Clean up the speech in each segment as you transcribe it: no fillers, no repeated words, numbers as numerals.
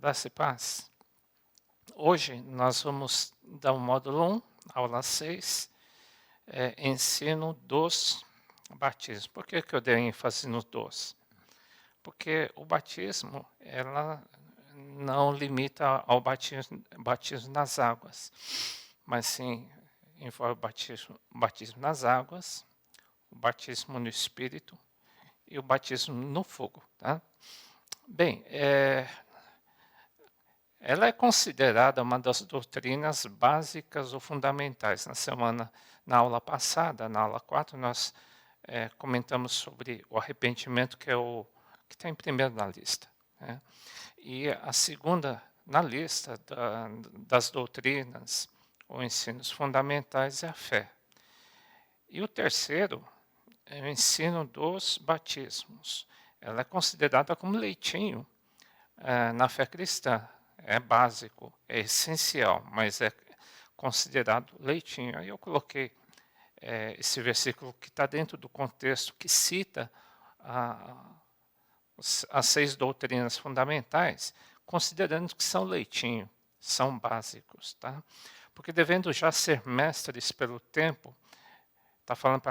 Graça e paz. Hoje nós vamos dar o módulo 1, aula 6, ensino dos batismos. Por que eu dei ênfase no dos? Porque o batismo, ela não limita ao batismo nas águas, mas sim envolve o batismo nas águas, o batismo no Espírito e o batismo no fogo. Tá? Bem, ela é considerada uma das doutrinas básicas ou fundamentais. Na aula passada, na aula 4, nós comentamos sobre o arrependimento, que é o que está em primeiro na lista, né? E a segunda na lista das doutrinas ou ensinos fundamentais é a fé. E o terceiro é o ensino dos batismos. Ela é considerada como leitinho na fé cristã. É básico, é essencial, mas é considerado leitinho. Aí eu coloquei esse versículo que está dentro do contexto, que cita as 6 doutrinas fundamentais, considerando que são leitinho, são básicos. Tá? Porque devendo já ser mestres pelo tempo, está falando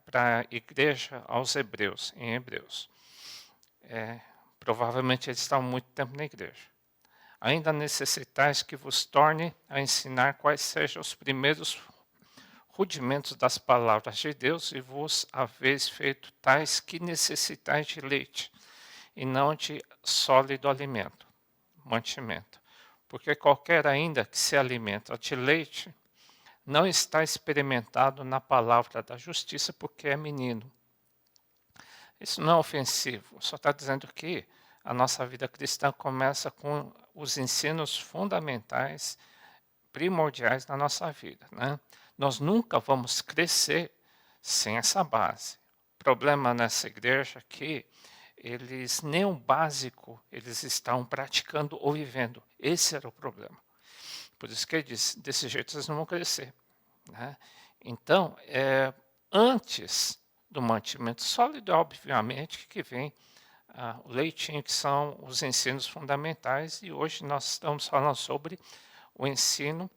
para a igreja aos hebreus, em Hebreus. Provavelmente eles estão muito tempo na igreja. Ainda necessitais que vos torne a ensinar quais sejam os primeiros rudimentos das palavras de Deus, e vos haveis feito tais que necessitais de leite, e não de sólido alimento, mantimento. Porque qualquer ainda que se alimenta de leite, não está experimentado na palavra da justiça, porque é menino. Isso não é ofensivo, só está dizendo que a nossa vida cristã começa com os ensinos fundamentais, primordiais na nossa vida, né? Nós nunca vamos crescer sem essa base. O problema nessa igreja é que eles nem o básico eles estão praticando ou vivendo. Esse era o problema. Por isso que ele diz, desse jeito vocês não vão crescer, né? Então, antes do mantimento sólido, obviamente, que vem o leitinho, que são os ensinos fundamentais, e hoje nós estamos falando sobre o ensino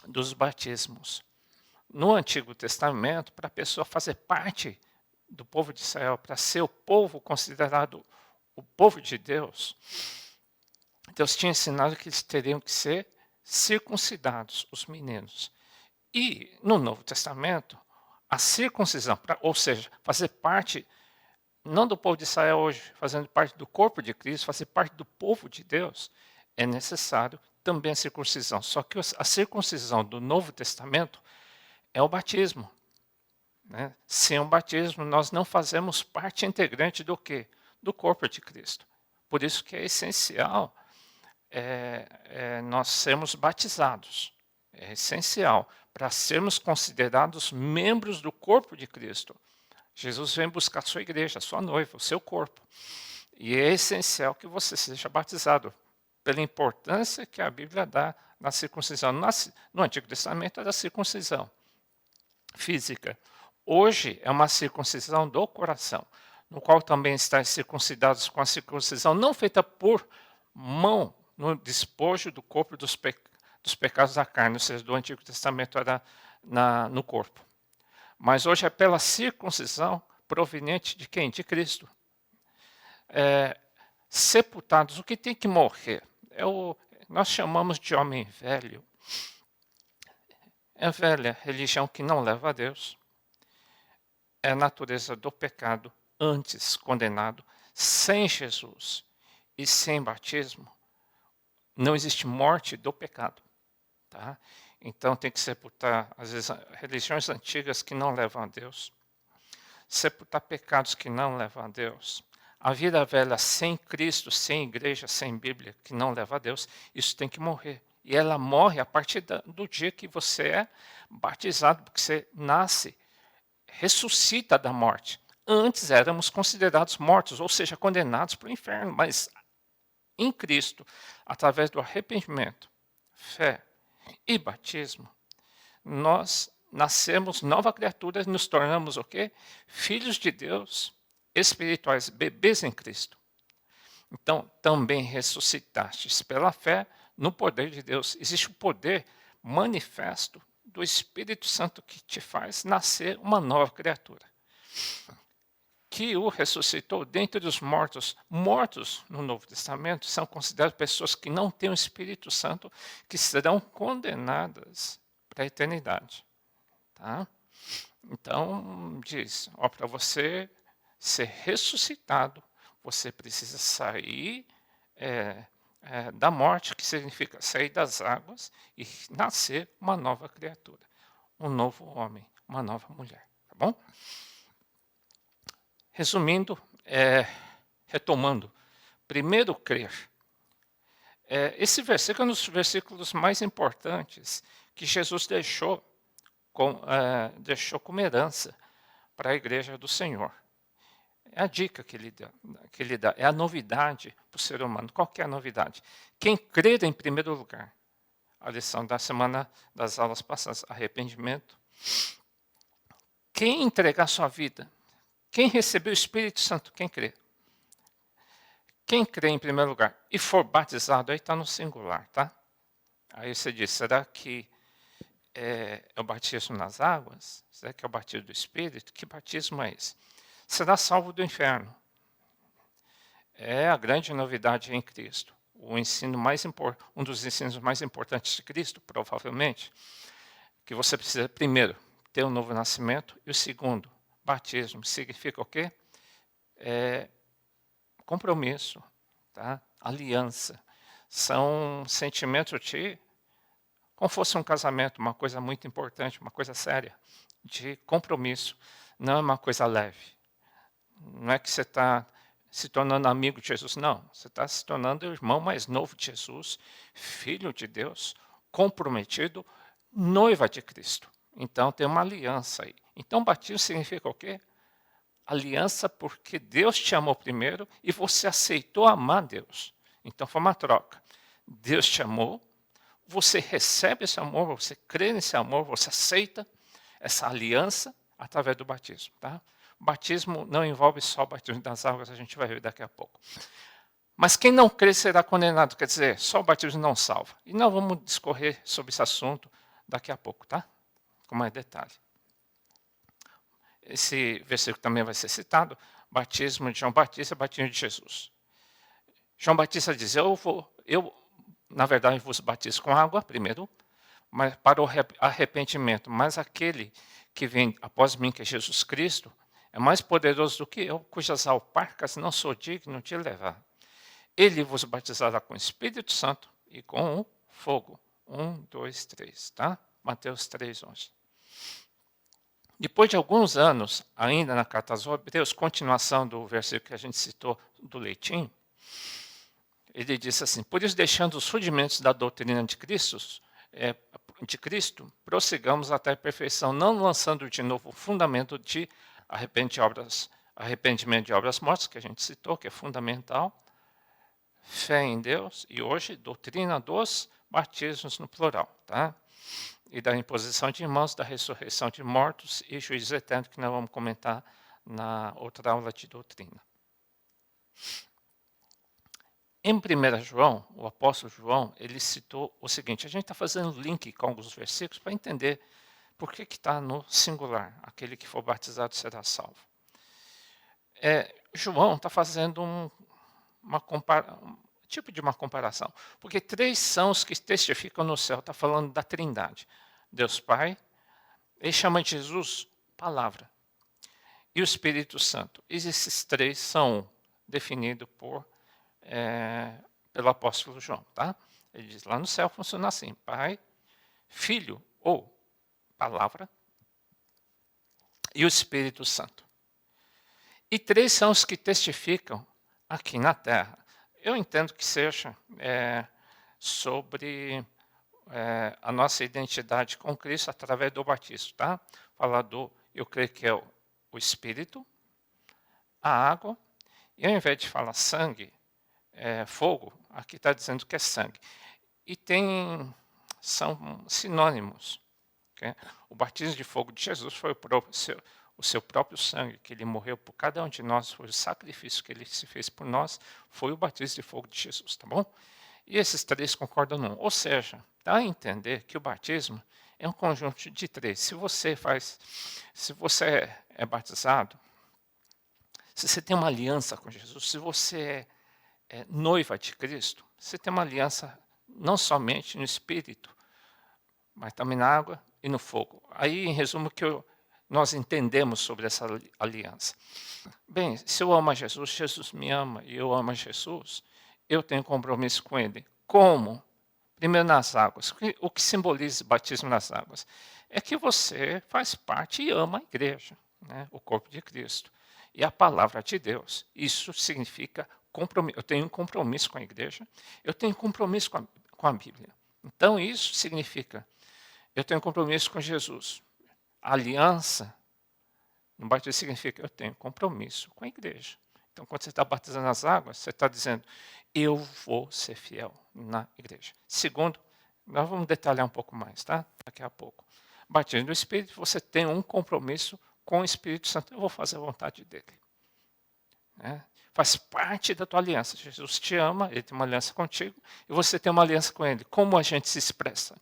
dos batismos. No Antigo Testamento, para a pessoa fazer parte do povo de Israel, para ser o povo considerado o povo de Deus, Deus tinha ensinado que eles teriam que ser circuncidados, os meninos. E no Novo Testamento, a circuncisão, ou seja, fazer parte não do povo de Israel hoje, fazendo parte do corpo de Cristo, fazer parte do povo de Deus, é necessário também a circuncisão. Só que a circuncisão do Novo Testamento é o batismo, né? Sem o batismo, nós não fazemos parte integrante do quê? Do corpo de Cristo. Por isso que é essencial nós sermos batizados. É essencial para sermos considerados membros do corpo de Cristo. Jesus vem buscar a sua igreja, a sua noiva, o seu corpo. E é essencial que você seja batizado, pela importância que a Bíblia dá na circuncisão. No Antigo Testamento era a circuncisão física. Hoje é uma circuncisão do coração, no qual também estáis circuncidados com a circuncisão não feita por mão, no despojo do corpo dos pecados da carne, ou seja, do Antigo Testamento era no corpo. Mas hoje é pela circuncisão proveniente de quem? De Cristo. Sepultados, o que tem que morrer? Nós chamamos de homem velho. É velha religião que não leva a Deus. É a natureza do pecado, antes condenado. Sem Jesus e sem batismo, não existe morte do pecado. Tá? Então tem que sepultar, às vezes, religiões antigas que não levam a Deus. Sepultar pecados que não levam a Deus. A vida velha sem Cristo, sem igreja, sem Bíblia, que não leva a Deus, isso tem que morrer. E ela morre a partir do dia que você é batizado, porque você nasce, ressuscita da morte. Antes éramos considerados mortos, ou seja, condenados para o inferno, mas em Cristo, através do arrependimento, fé e batismo, nós nascemos nova criatura e nos tornamos o quê? Filhos de Deus, espirituais, bebês em Cristo. Então, também ressuscitastes pela fé no poder de Deus. Existe o poder manifesto do Espírito Santo que te faz nascer uma nova criatura. Que o ressuscitou dentre os mortos. Mortos no Novo Testamento são consideradas pessoas que não têm o Espírito Santo, que serão condenadas para a eternidade. Tá? Então, diz, para você ser ressuscitado, você precisa sair da morte, que significa sair das águas e nascer uma nova criatura, um novo homem, uma nova mulher, tá bom? Resumindo, retomando, primeiro crer. Esse versículo é um dos versículos mais importantes que Jesus deixou como herança para a igreja do Senhor. É a dica que ele dá, é a novidade para o ser humano. Qual que é a novidade? Quem crer em primeiro lugar, a lição da semana das aulas passadas, arrependimento. Quem entregar sua vida, quem recebeu o Espírito Santo, quem crê? Quem crê em primeiro lugar e for batizado, aí está no singular, tá? Aí você diz, será que é o batismo nas águas? Será que é o batismo do Espírito? Que batismo é esse? Será salvo do inferno. É a grande novidade em Cristo. Um dos ensinos mais importantes de Cristo, provavelmente, que você precisa, primeiro, ter um novo nascimento, e o segundo, batismo. Significa o quê? Compromisso, tá? Aliança. São sentimentos como fosse um casamento, uma coisa muito importante, uma coisa séria, de compromisso. Não é uma coisa leve. Não é que você está se tornando amigo de Jesus, não. Você está se tornando o irmão mais novo de Jesus, filho de Deus, comprometido, noiva de Cristo. Então tem uma aliança aí. Então batismo significa o quê? Aliança porque Deus te amou primeiro e você aceitou amar Deus. Então foi uma troca. Deus te amou, você recebe esse amor, você crê nesse amor, você aceita essa aliança através do batismo. Tá? O batismo não envolve só o batismo das águas, a gente vai ver daqui a pouco. Mas quem não crê será condenado, quer dizer, só o batismo não salva. E nós vamos discorrer sobre esse assunto daqui a pouco, tá? Com mais detalhe. Esse versículo também vai ser citado, batismo de João Batista, batismo de Jesus. João Batista diz, eu na verdade vos batizo com água primeiro, mas para o arrependimento, mas aquele que vem após mim, que é Jesus Cristo, é mais poderoso do que eu, cujas alparcas não sou digno de levar. Ele vos batizará com o Espírito Santo e com o fogo. 1, 2, 3, tá? Mateus 3, 11. Depois de alguns anos, ainda na carta aos Hebreus, continuação do versículo que a gente citou do leitinho, ele disse assim, por isso deixando os rudimentos da doutrina de Cristo, prossigamos até a perfeição, não lançando de novo o fundamento de arrependimento de obras mortas, que a gente citou, que é fundamental, fé em Deus, e hoje, doutrina dos batismos no plural, tá? E da imposição de mãos, da ressurreição de mortos e juízo eterno, que nós vamos comentar na outra aula de doutrina. Em 1 João, o apóstolo João, ele citou o seguinte, a gente está fazendo link com alguns versículos para entender por que está no singular, aquele que for batizado será salvo. João está fazendo um tipo de uma comparação, porque 3 são os que testificam no céu, está falando da Trindade. Deus Pai, ele chama de Jesus Palavra, e o Espírito Santo. E esses 3 são definidos pelo apóstolo João. Tá? Ele diz, lá no céu funciona assim, Pai, Filho ou Palavra e o Espírito Santo. E 3 são os que testificam aqui na terra. Eu entendo que seja sobre a nossa identidade com Cristo através do batismo. Tá? Falar eu creio que é o Espírito, a água, e ao invés de falar sangue, fogo, aqui está dizendo que é sangue. E são sinônimos. Okay? O batismo de fogo de Jesus foi o seu próprio sangue, que ele morreu por cada um de nós, foi o sacrifício que ele se fez por nós, foi o batismo de fogo de Jesus, tá bom? E esses três concordam num. Ou seja, dá a entender que o batismo é um conjunto de três. Se você é batizado, se você tem uma aliança com Jesus, se você é noiva de Cristo, você tem uma aliança não somente no Espírito, mas também na água e no fogo. Aí, em resumo, nós entendemos sobre essa aliança. Bem, se eu amo a Jesus, Jesus me ama e eu amo a Jesus, eu tenho compromisso com Ele. Como? Primeiro nas águas. O que simboliza o batismo nas águas? É que você faz parte e ama a igreja, né? O corpo de Cristo. E a palavra de Deus. Isso significa compromisso. Eu tenho um compromisso com a igreja, eu tenho compromisso com a Bíblia. Então, isso significa, eu tenho compromisso com Jesus. A aliança no batismo significa, eu tenho compromisso com a igreja. Então, quando você está batizando nas águas, você está dizendo, eu vou ser fiel na igreja. Segundo, nós vamos detalhar um pouco mais, tá? Daqui a pouco. Batismo do Espírito, você tem um compromisso com o Espírito Santo. Eu vou fazer a vontade dele. Né? Faz parte da tua aliança. Jesus te ama, ele tem uma aliança contigo, e você tem uma aliança com ele. Como a gente se expressa?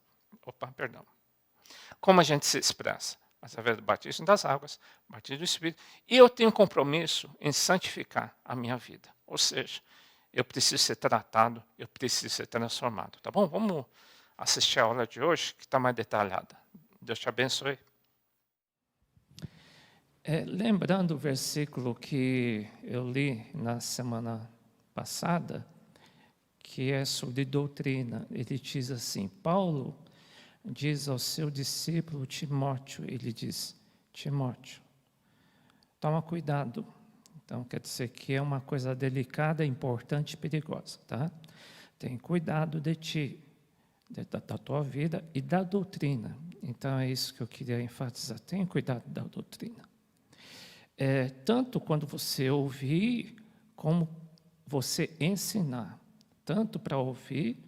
Como a gente se expressa? Através do batismo das águas, batismo do Espírito. E eu tenho compromisso em santificar a minha vida. Ou seja, eu preciso ser tratado, eu preciso ser transformado. Tá bom? Vamos assistir a aula de hoje, que está mais detalhada. Deus te abençoe. Lembrando o versículo que eu li na semana passada, que é sobre doutrina, ele diz assim, Paulo diz ao seu discípulo Timóteo, ele diz, Timóteo, toma cuidado. Então, quer dizer que é uma coisa delicada, importante e perigosa, tá? Tem cuidado de ti, da tua vida e da doutrina. Então, é isso que eu queria enfatizar, tenha cuidado da doutrina. Tanto quando você ouvir, como você ensinar. Tanto para ouvir,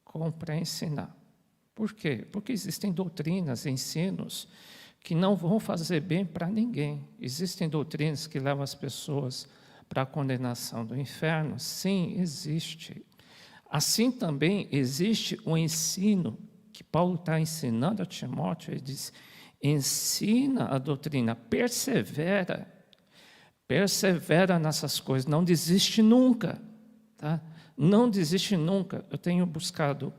como para ensinar. Por quê? Porque existem doutrinas, ensinos, que não vão fazer bem para ninguém. Existem doutrinas que levam as pessoas para a condenação do inferno? Sim, existe. Assim também existe um ensino que Paulo está ensinando a Timóteo, ele diz, ensina a doutrina, persevera nessas coisas, não desiste nunca, tá? Não desiste nunca. Eu tenho buscado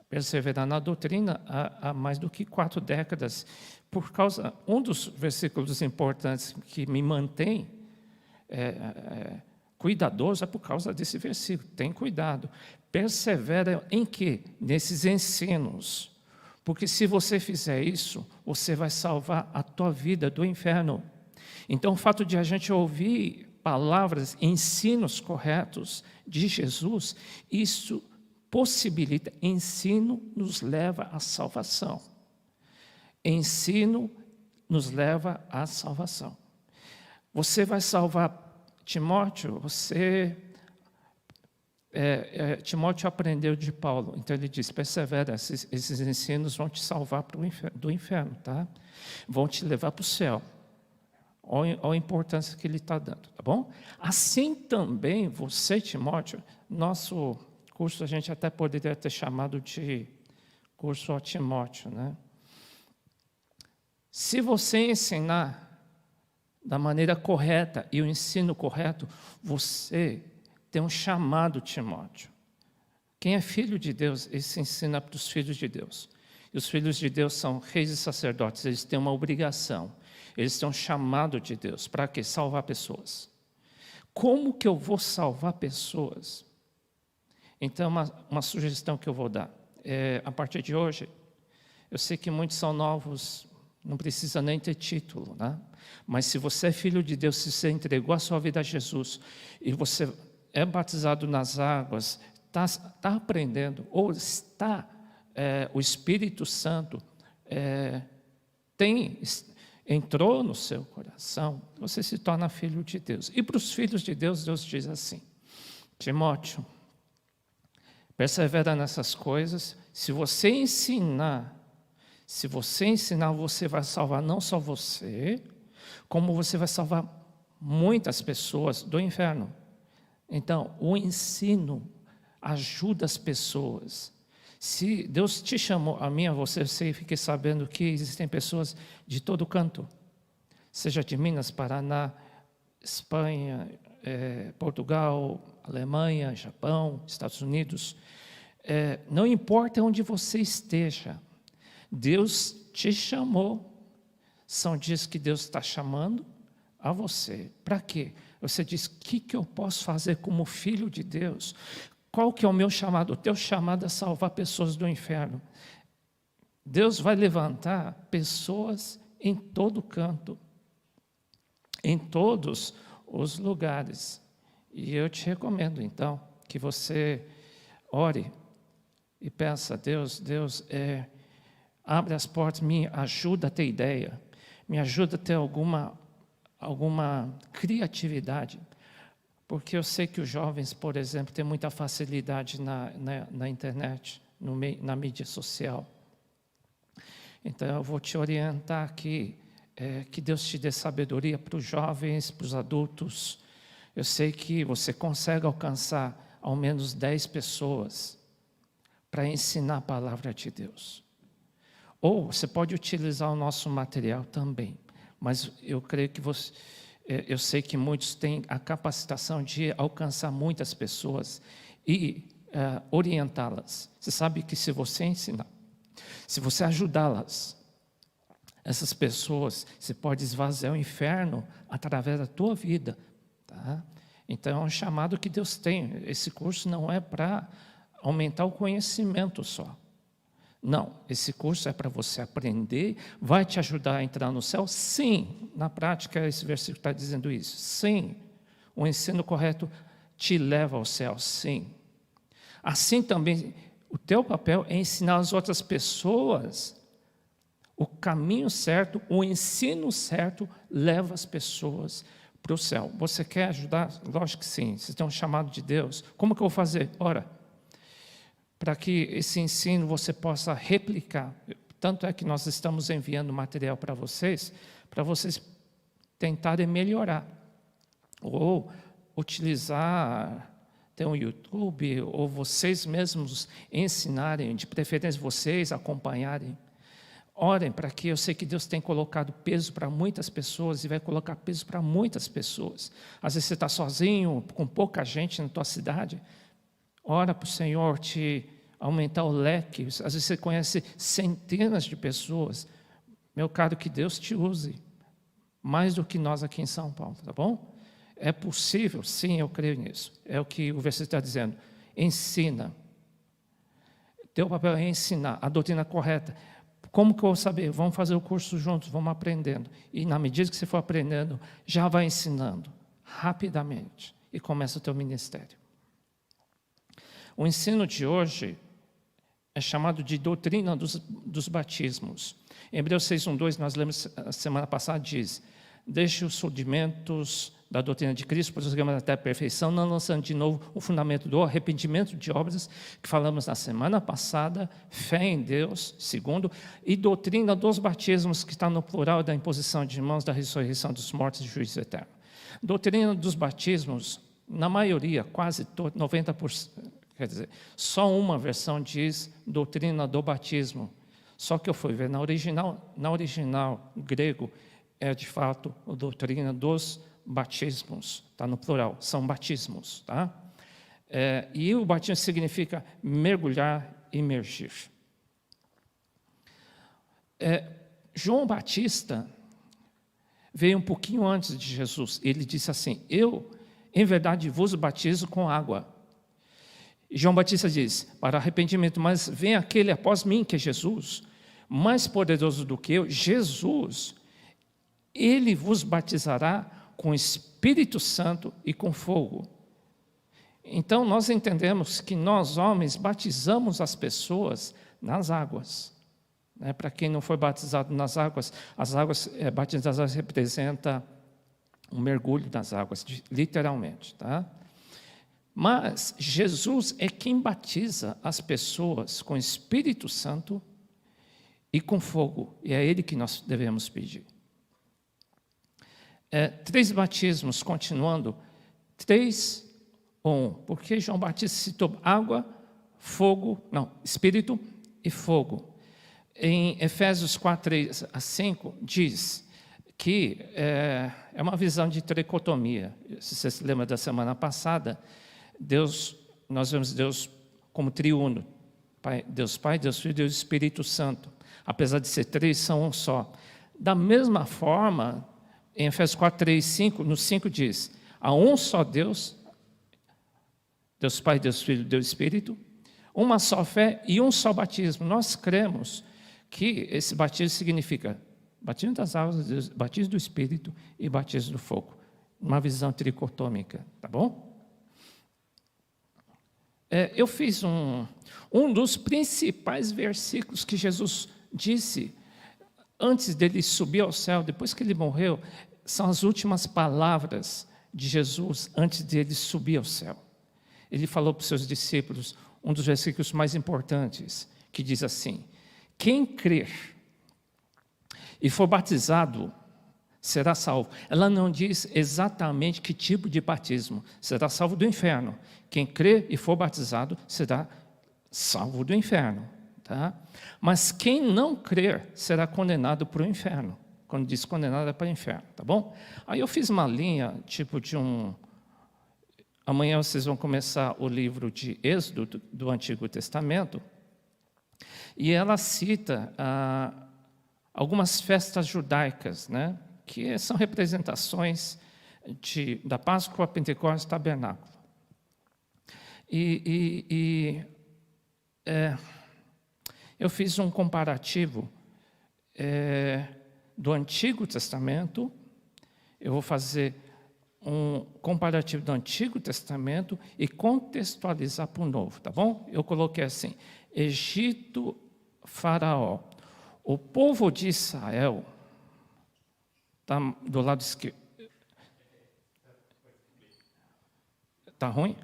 perseverar na doutrina há mais do que 4 décadas, por causa, um dos versículos importantes que me mantém cuidadoso é por causa desse versículo, tem cuidado. Persevera em quê? Nesses ensinos. Porque se você fizer isso, você vai salvar a tua vida do inferno. Então, o fato de a gente ouvir palavras, ensinos corretos de Jesus, isso possibilita, ensino nos leva à salvação. Ensino nos leva à salvação. Você vai salvar Timóteo, Timóteo aprendeu de Paulo, então ele diz, persevera, esses ensinos vão te salvar do inferno, tá? Vão te levar para o céu. Olha a importância que ele está dando, tá bom? Assim também, você, Timóteo, nosso curso a gente até poderia ter chamado de curso a Timóteo, né? Se você ensinar da maneira correta e o ensino correto, você tem um chamado, Timóteo. Quem é filho de Deus, ele se ensina para os filhos de Deus. E os filhos de Deus são reis e sacerdotes, eles têm uma obrigação. Eles têm um chamado de Deus. Para quê? Salvar pessoas. Como que eu vou salvar pessoas? Então, uma sugestão que eu vou dar. A partir de hoje, eu sei que muitos são novos, não precisa nem ter título, né? Mas se você é filho de Deus, se você entregou a sua vida a Jesus, e você é batizado nas águas, está aprendendo, ou o Espírito Santo entrou no seu coração, você se torna filho de Deus. E para os filhos de Deus, Deus diz assim, Timóteo, persevera nessas coisas, se você ensinar, você vai salvar não só você, como você vai salvar muitas pessoas do inferno. Então, o ensino ajuda as pessoas. Se Deus te chamou, a mim, a você fique sabendo que existem pessoas de todo canto, seja de Minas, Paraná, Espanha, Portugal, Alemanha, Japão, Estados Unidos. Não importa onde você esteja, Deus te chamou. São dias que Deus está chamando a você. Para quê? Você diz, o que eu posso fazer como filho de Deus? Qual que é o meu chamado? O teu chamado é salvar pessoas do inferno. Deus vai levantar pessoas em todo canto, em todos os lugares. E eu te recomendo, então, que você ore e peça, Deus, abre as portas, me ajuda a ter ideia, me ajuda a ter alguma criatividade, porque eu sei que os jovens, por exemplo, têm muita facilidade na internet, na mídia social. Então, eu vou te orientar aqui, que Deus te dê sabedoria para os jovens, para os adultos. Eu sei que você consegue alcançar ao menos 10 pessoas para ensinar a palavra de Deus. Ou você pode utilizar o nosso material também, mas eu creio que eu sei que muitos têm a capacitação de alcançar muitas pessoas e orientá-las. Você sabe que se você ensinar, se você ajudá-las, essas pessoas, você pode esvaziar o inferno através da tua vida. Tá? Então, é um chamado que Deus tem. Esse curso não é para aumentar o conhecimento só. Não, esse curso é para você aprender, vai te ajudar a entrar no céu? Sim, na prática esse versículo está dizendo isso. Sim, o ensino correto te leva ao céu, sim. Assim também, o teu papel é ensinar as outras pessoas o caminho certo, o ensino certo leva as pessoas para o céu. Você quer ajudar? Lógico que sim, você tem um chamado de Deus. Como que eu vou fazer? Ora, para que esse ensino você possa replicar. Tanto é que nós estamos enviando material para vocês tentarem melhorar. Ou utilizar, ter um YouTube, ou vocês mesmos ensinarem, de preferência vocês acompanharem. Orem para que eu sei que Deus tem colocado peso para muitas pessoas e vai colocar peso para muitas pessoas. Às vezes você está sozinho, com pouca gente na tua cidade. Ora para o Senhor te aumentar o leque. Às vezes você conhece centenas de pessoas. Meu caro, que Deus te use. Mais do que nós aqui em São Paulo, tá bom? É possível? Sim, eu creio nisso. É o que o versículo está dizendo. Ensina. Teu papel é ensinar a doutrina correta. Como que eu vou saber? Vamos fazer o curso juntos, vamos aprendendo. E na medida que você for aprendendo, já vai ensinando rapidamente. E começa o teu ministério. O ensino de hoje é chamado de doutrina dos batismos. Em Hebreus 6:1-2, nós lemos a semana passada, diz: deixe os rudimentos da doutrina de Cristo, prosseguimos até a perfeição, não lançando de novo o fundamento do arrependimento de obras, que falamos na semana passada, fé em Deus, segundo, e doutrina dos batismos, que está no plural da imposição de mãos, da ressurreição dos mortos e juízo eterno. Doutrina dos batismos, na maioria, quase 90%, quer dizer, só uma versão diz doutrina do batismo. Só que eu fui ver na original grego, é de fato a doutrina dos batismos, está no plural, são batismos. Tá? E o batismo significa mergulhar, imergir. João Batista veio um pouquinho antes de Jesus. Ele disse assim: eu, em verdade, vos batizo com água. E João Batista diz: para arrependimento, mas vem aquele após mim, que é Jesus, mais poderoso do que eu, Jesus, ele vos batizará com Espírito Santo e com fogo. Então, nós entendemos que nós, homens, batizamos as pessoas nas águas. Para quem não foi batizado nas águas, as águas batizadas representam um mergulho nas águas, literalmente. Tá? Mas Jesus é quem batiza as pessoas com Espírito Santo e com fogo. E é Ele que nós devemos pedir. 3 batismos, continuando, 3 ou 1. Porque João Batista citou água, fogo, não, espírito e fogo. Em Efésios 4:3-5, diz que é uma visão de tricotomia. Se você se lembra da semana passada, nós vemos Deus como triuno. Deus Pai, Deus Filho e Deus Espírito Santo. Apesar de ser 3, são um só. Da mesma forma, em Efésios 4:3-5, no 5 diz, há um só Deus, Deus Pai, Deus Filho e Deus Espírito, uma só fé e um só batismo. Nós cremos que esse batismo significa batismo das águas, batismo do Espírito e batismo do fogo. Uma visão tricotômica, tá bom? Eu fiz um dos principais versículos que Jesus disse antes dele subir ao céu, depois que ele morreu, são as últimas palavras de Jesus antes dele subir ao céu. Ele falou para os seus discípulos, um dos versículos mais importantes, que diz assim: quem crer e for batizado será salvo. Ela não diz exatamente que tipo de batismo. Será salvo do inferno. Quem crer e for batizado será salvo do inferno. Tá? Mas quem não crer será condenado para o inferno. Quando diz condenado é para o inferno, tá bom? Aí eu fiz uma linha, tipo de um... Amanhã vocês vão começar o livro de Êxodo do Antigo Testamento, e ela cita algumas festas judaicas, né, que são representações da Páscoa, Pentecostes e Tabernáculo. Eu fiz um comparativo do Antigo Testamento, eu vou fazer um comparativo do Antigo Testamento e contextualizar para o Novo, tá bom? Eu coloquei assim, Egito, Faraó. O povo de Israel está do lado esquerdo. Está ruim?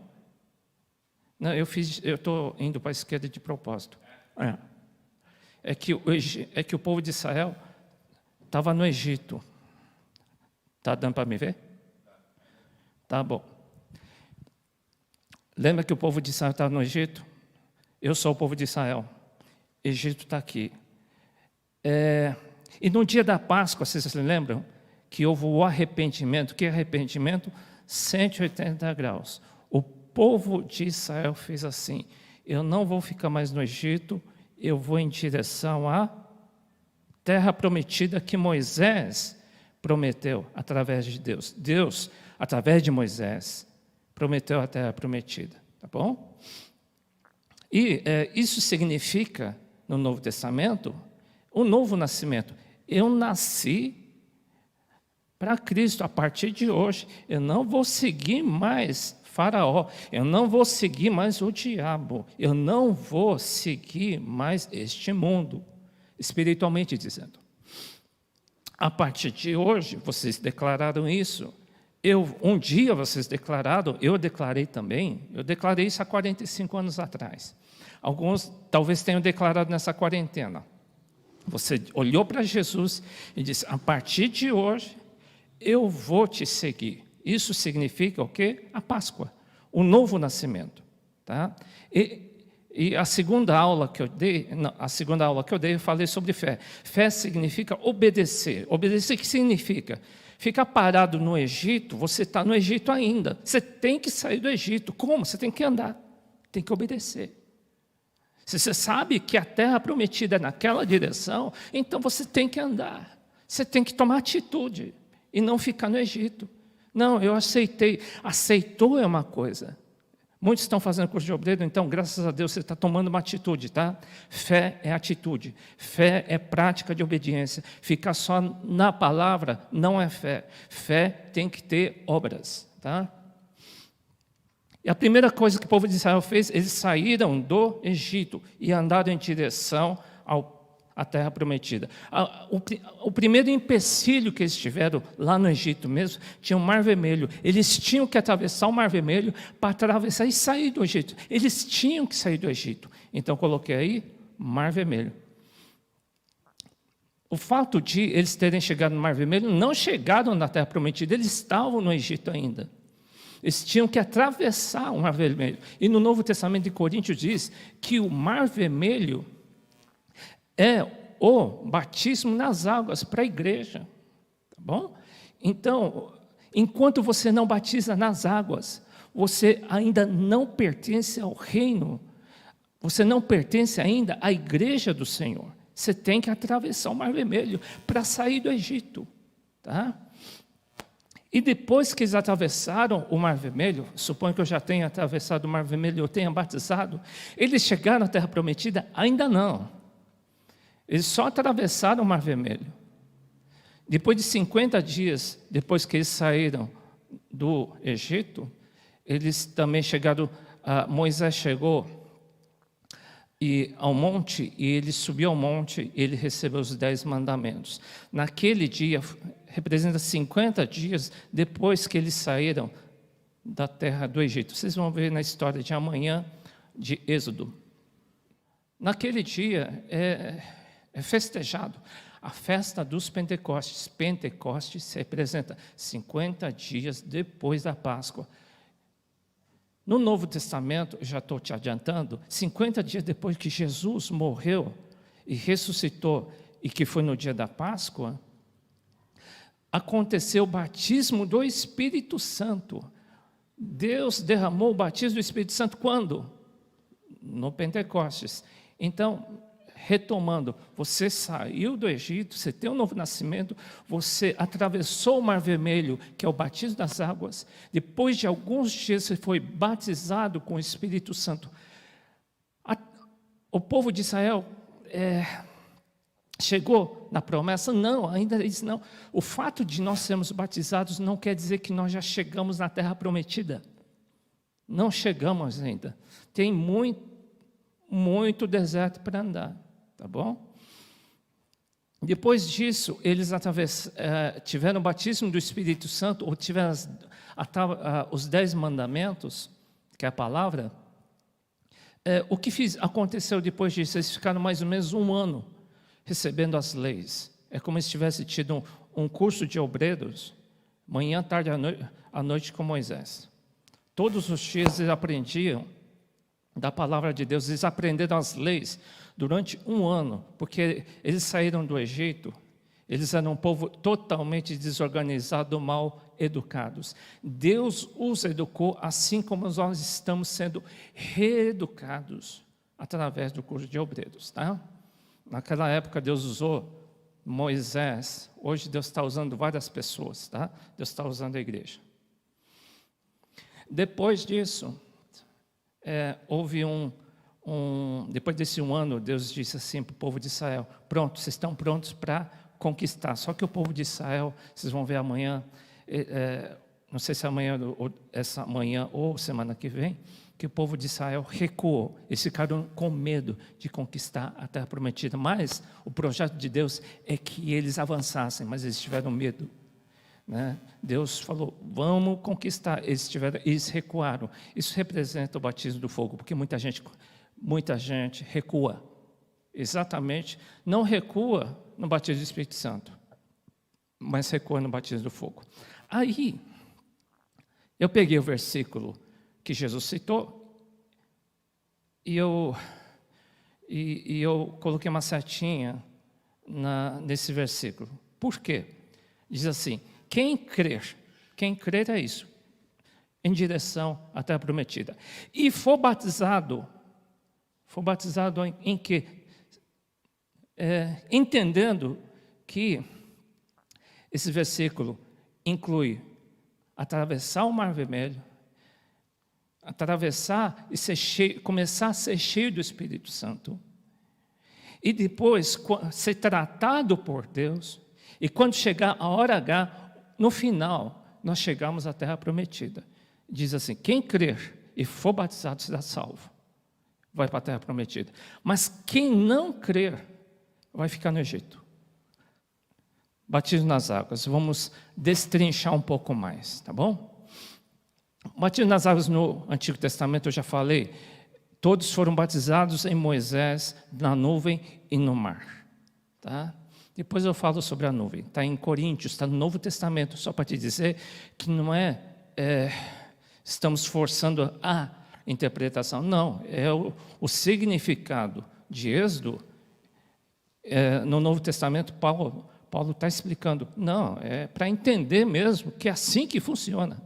Não, eu estou indo para a esquerda de propósito. É que o povo de Israel estava no Egito. Está dando para me ver? Tá bom. Lembra que o povo de Israel estava no Egito? Eu sou o povo de Israel. Egito está aqui. E no dia da Páscoa, vocês se lembram? Que houve o arrependimento. Que arrependimento? 180 graus. O povo de Israel fez assim: eu não vou ficar mais no Egito, eu vou em direção à terra prometida que Moisés prometeu através de Deus. Deus, através de Moisés, prometeu a terra prometida. Tá bom? E isso significa, no Novo Testamento, o novo nascimento. Eu nasci para Cristo. A partir de hoje, eu não vou seguir mais Faraó, eu não vou seguir mais o diabo, eu não vou seguir mais este mundo, espiritualmente dizendo. A partir de hoje, vocês declararam isso. Um dia vocês declararam, eu declarei também, eu declarei isso há 45 anos atrás. Alguns talvez tenham declarado nessa quarentena. Você olhou para Jesus e disse: a partir de hoje, eu vou te seguir. Isso significa o quê? A Páscoa, o novo nascimento. Tá? E a segunda aula que eu dei, eu falei sobre fé. Fé significa obedecer. Obedecer, o que significa? Ficar parado no Egito, você está no Egito ainda. Você tem que sair do Egito. Como? Você tem que andar, tem que obedecer. Se você sabe que a terra prometida é naquela direção, então você tem que andar. Você tem que tomar atitude e não ficar no Egito. Não, eu aceitei. Aceitou é uma coisa. Muitos estão fazendo curso de obreiro, então, graças a Deus, você está tomando uma atitude, tá? Fé é atitude. Fé é prática de obediência. Ficar só na palavra não é fé. Fé tem que ter obras, tá? E a primeira coisa que o povo de Israel fez, eles saíram do Egito e andaram em direção à terra prometida. O primeiro empecilho que eles tiveram lá no Egito mesmo, tinha o Mar Vermelho. Eles tinham que atravessar o Mar Vermelho para atravessar e sair do Egito. Eles tinham que sair do Egito. Então, coloquei aí, Mar Vermelho. o fato de eles terem chegado no Mar Vermelho, não chegaram na Terra Prometida, eles estavam no Egito ainda. Eles tinham que atravessar o Mar Vermelho. E no Novo Testamento de Coríntios diz que o Mar Vermelho é o batismo nas águas para a igreja. Tá bom? Então, enquanto você não batiza nas águas, você ainda não pertence ao reino, você não pertence ainda à igreja do Senhor. Você tem que atravessar o Mar Vermelho para sair do Egito. Tá? E depois que eles atravessaram o Mar Vermelho, suponho que eu já tenha atravessado o Mar Vermelho, eu tenha batizado, eles chegaram à Terra Prometida? Ainda não. Eles só atravessaram o Mar Vermelho. Depois de 50 dias, depois que eles saíram do Egito, eles também chegaram, Moisés chegou ao monte, e ele subiu ao monte, e ele recebeu os 10 mandamentos. Naquele dia, representa 50 dias depois que eles saíram da terra do Egito. Vocês vão ver na história de amanhã, de Êxodo. Naquele dia é festejado a festa dos Pentecostes. Pentecostes representa 50 dias depois da Páscoa. No Novo Testamento, já estou te adiantando, 50 dias depois que Jesus morreu e ressuscitou, e que foi no dia da Páscoa, aconteceu o batismo do Espírito Santo. Deus derramou o batismo do Espírito Santo quando? No Pentecostes. Então, retomando, você saiu do Egito, você tem um novo nascimento, você atravessou o Mar Vermelho, que é o batismo das águas, depois de alguns dias você foi batizado com o Espírito Santo. O povo de Israel chegou na promessa? Não, ainda eles não. O fato de nós sermos batizados não quer dizer que nós já chegamos na Terra Prometida. Não chegamos ainda. Tem muito deserto para andar. Tá bom? Depois disso, eles tiveram o batismo do Espírito Santo, ou tiveram os 10 mandamentos, que é a palavra. O que aconteceu depois disso? Eles ficaram mais ou menos 1 ano recebendo as leis. É como se tivesse tido um curso de obreiros, manhã, tarde e à noite com Moisés. Todos os dias eles aprendiam da palavra de Deus, eles aprenderam as leis durante 1 ano, porque eles saíram do Egito, eles eram um povo totalmente desorganizado, mal educados. Deus os educou assim como nós estamos sendo reeducados através do curso de obreiros. Tá? Naquela época Deus usou Moisés, hoje Deus está usando várias pessoas, tá? Deus está usando a igreja. Depois disso, houve depois desse 1 ano, Deus disse assim para o povo de Israel: pronto, vocês estão prontos para conquistar. Só que o povo de Israel, vocês vão ver amanhã, não sei se amanhã ou essa manhã ou semana que vem, que o povo de Israel recuou. Eles ficaram com medo de conquistar a Terra Prometida. Mas o projeto de Deus é que eles avançassem, mas eles tiveram medo. Né? Deus falou, vamos conquistar. Eles recuaram. Isso representa o batismo do fogo, porque muita gente recua. Exatamente, não recua no batismo do Espírito Santo, mas recua no batismo do fogo. Aí, eu peguei o versículo que Jesus citou e eu coloquei uma setinha nesse versículo. Por quê? Diz assim: quem crer é isso, em direção à Terra Prometida, e for batizado em quê? Entendendo que esse versículo inclui atravessar o Mar Vermelho, atravessar e começar a ser cheio do Espírito Santo, e depois ser tratado por Deus, e quando chegar a hora H, no final, nós chegamos à Terra Prometida. Diz assim: quem crer e for batizado será salvo, vai para a Terra Prometida. Mas quem não crer vai ficar no Egito. Batismo nas águas. Vamos destrinchar um pouco mais, tá bom? Batismo nas águas no Antigo Testamento, eu já falei, todos foram batizados em Moisés, na nuvem e no mar. Tá? Depois eu falo sobre a nuvem. Está em Coríntios, está no Novo Testamento, só para te dizer que não estamos forçando a interpretação. Não, é o significado de Êxodo. No Novo Testamento, Paulo está explicando. Não, é para entender mesmo que é assim que funciona.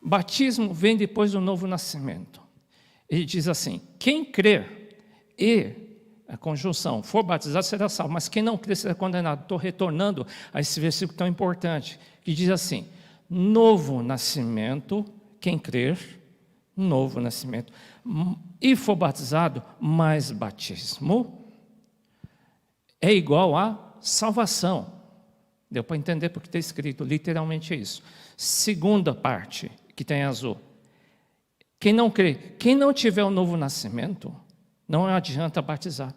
Batismo vem depois do novo nascimento. Ele diz assim: quem crer e a conjunção for batizado será salvo, mas quem não crer será condenado. Estou retornando a esse versículo tão importante, que diz assim: novo nascimento, quem crer, novo nascimento, e for batizado, mais batismo, é igual a salvação. Deu para entender porque está escrito literalmente isso. Segunda parte, que tem azul. Quem não crê, quem não tiver o novo nascimento, não adianta batizar.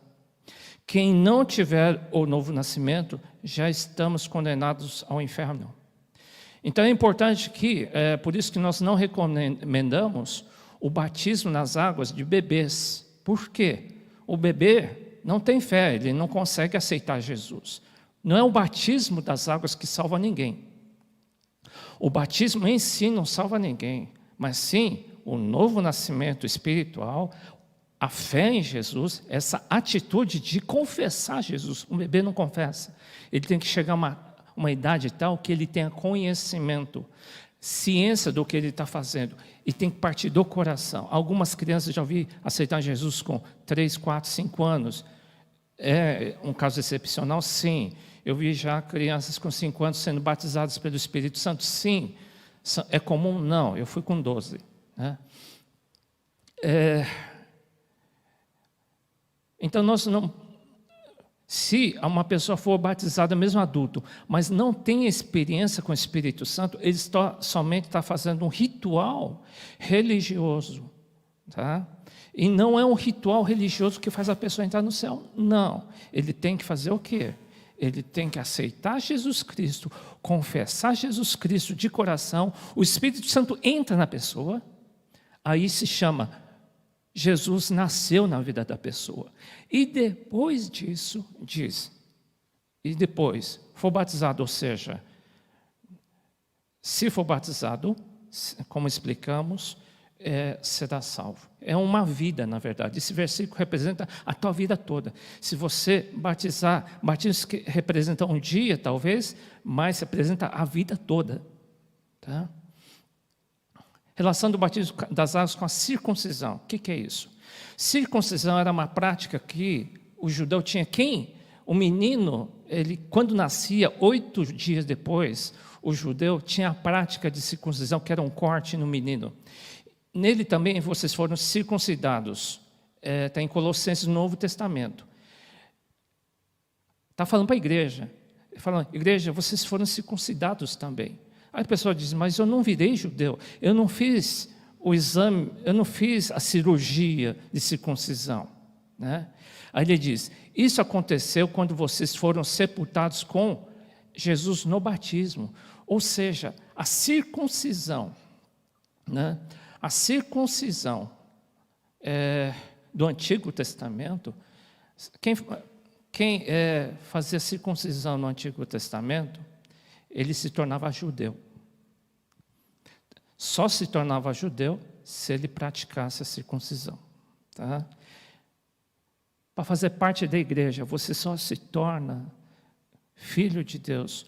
Quem não tiver o novo nascimento, já estamos condenados ao inferno. Então é importante que, por isso que nós não recomendamos o batismo nas águas de bebês. Por quê? O bebê não tem fé, ele não consegue aceitar Jesus. Não é o batismo das águas que salva ninguém. O batismo em si não salva ninguém, mas sim o novo nascimento espiritual, a fé em Jesus, essa atitude de confessar Jesus. Um bebê não confessa. Ele tem que chegar a uma idade tal que ele tenha conhecimento, ciência do que ele está fazendo, e tem que partir do coração. Algumas crianças já vi aceitar Jesus com 3, 4, 5 anos. É um caso excepcional? Sim. Eu vi já crianças com 5 anos sendo batizadas pelo Espírito Santo? Sim. É comum? Não. Eu fui com 12. Né? Então, nós não... Se uma pessoa for batizada, mesmo adulto, mas não tem experiência com o Espírito Santo, ele somente está fazendo um ritual religioso. Tá? E não é um ritual religioso que faz a pessoa entrar no céu. Não. Ele tem que fazer o quê? Ele tem que aceitar Jesus Cristo, confessar Jesus Cristo de coração, o Espírito Santo entra na pessoa, aí se chama... Jesus nasceu na vida da pessoa. E depois disso, e depois for batizado, ou seja, se for batizado, como explicamos, será salvo. É uma vida, na verdade. Esse versículo representa a tua vida toda. Se você batizar, batismo que representa um dia, talvez, mas representa a vida toda. Tá? Relação do batismo das águas com a circuncisão. O que é isso? Circuncisão era uma prática que o judeu tinha. O menino, ele, quando nascia, 8 dias depois, o judeu tinha a prática de circuncisão, que era um corte no menino. Nele também vocês foram circuncidados. Está em Colossenses, no Novo Testamento. Está falando para a igreja. Falando, igreja, vocês foram circuncidados também. Aí a pessoa diz, mas eu não virei judeu, eu não fiz o exame, eu não fiz a cirurgia de circuncisão. Né? Aí ele diz, isso aconteceu quando vocês foram sepultados com Jesus no batismo. Ou seja, a circuncisão, né? A circuncisão do Antigo Testamento, quem fazia circuncisão no Antigo Testamento, ele se tornava judeu. Só se tornava judeu se ele praticasse a circuncisão. Tá? Para fazer parte da igreja, você só se torna filho de Deus,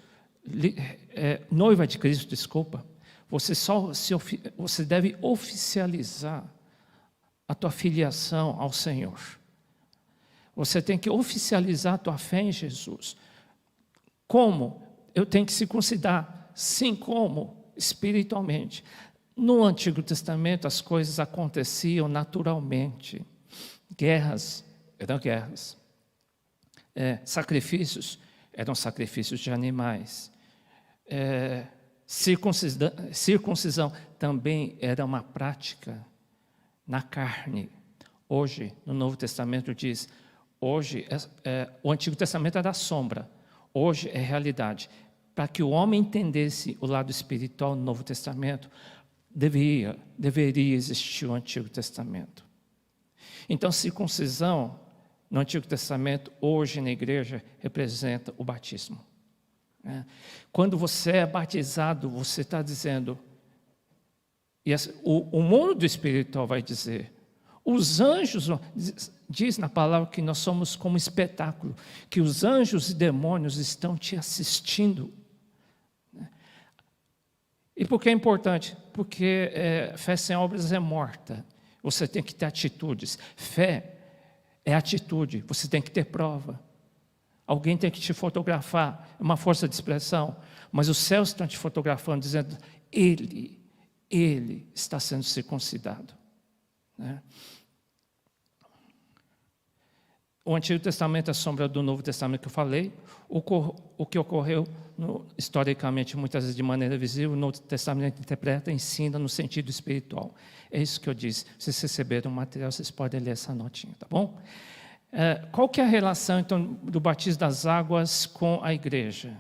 noiva de Cristo, desculpa. Você deve oficializar a tua filiação ao Senhor. Você tem que oficializar a tua fé em Jesus. Como? Eu tenho que circuncidar. Sim, como? Espiritualmente. No Antigo Testamento as coisas aconteciam naturalmente. Guerras eram guerras. Sacrifícios eram sacrifícios de animais. Circuncisão também era uma prática na carne. Hoje, no Novo Testamento diz, hoje o Antigo Testamento era sombra. Hoje é realidade. Para que o homem entendesse o lado espiritual no Novo Testamento, deveria existir o Antigo Testamento. Então, circuncisão no Antigo Testamento, hoje na igreja, representa o batismo. Quando você é batizado, você está dizendo, e o mundo espiritual vai dizer, os anjos, diz na palavra que nós somos como espetáculo, que os anjos e demônios estão te assistindo. E por que é importante? Porque fé sem obras é morta. Você tem que ter atitudes. Fé é atitude, você tem que ter prova. Alguém tem que te fotografar, é uma força de expressão. Mas os céus estão te fotografando, dizendo, ele está sendo circuncidado. O Antigo Testamento é a sombra do Novo Testamento que eu falei. O que ocorreu historicamente, muitas vezes de maneira visível, o Novo Testamento interpreta, ensina no sentido espiritual. É isso que eu disse. Vocês receberam o material, vocês podem ler essa notinha, tá bom? Qual que é a relação, então, do batismo das águas com a igreja?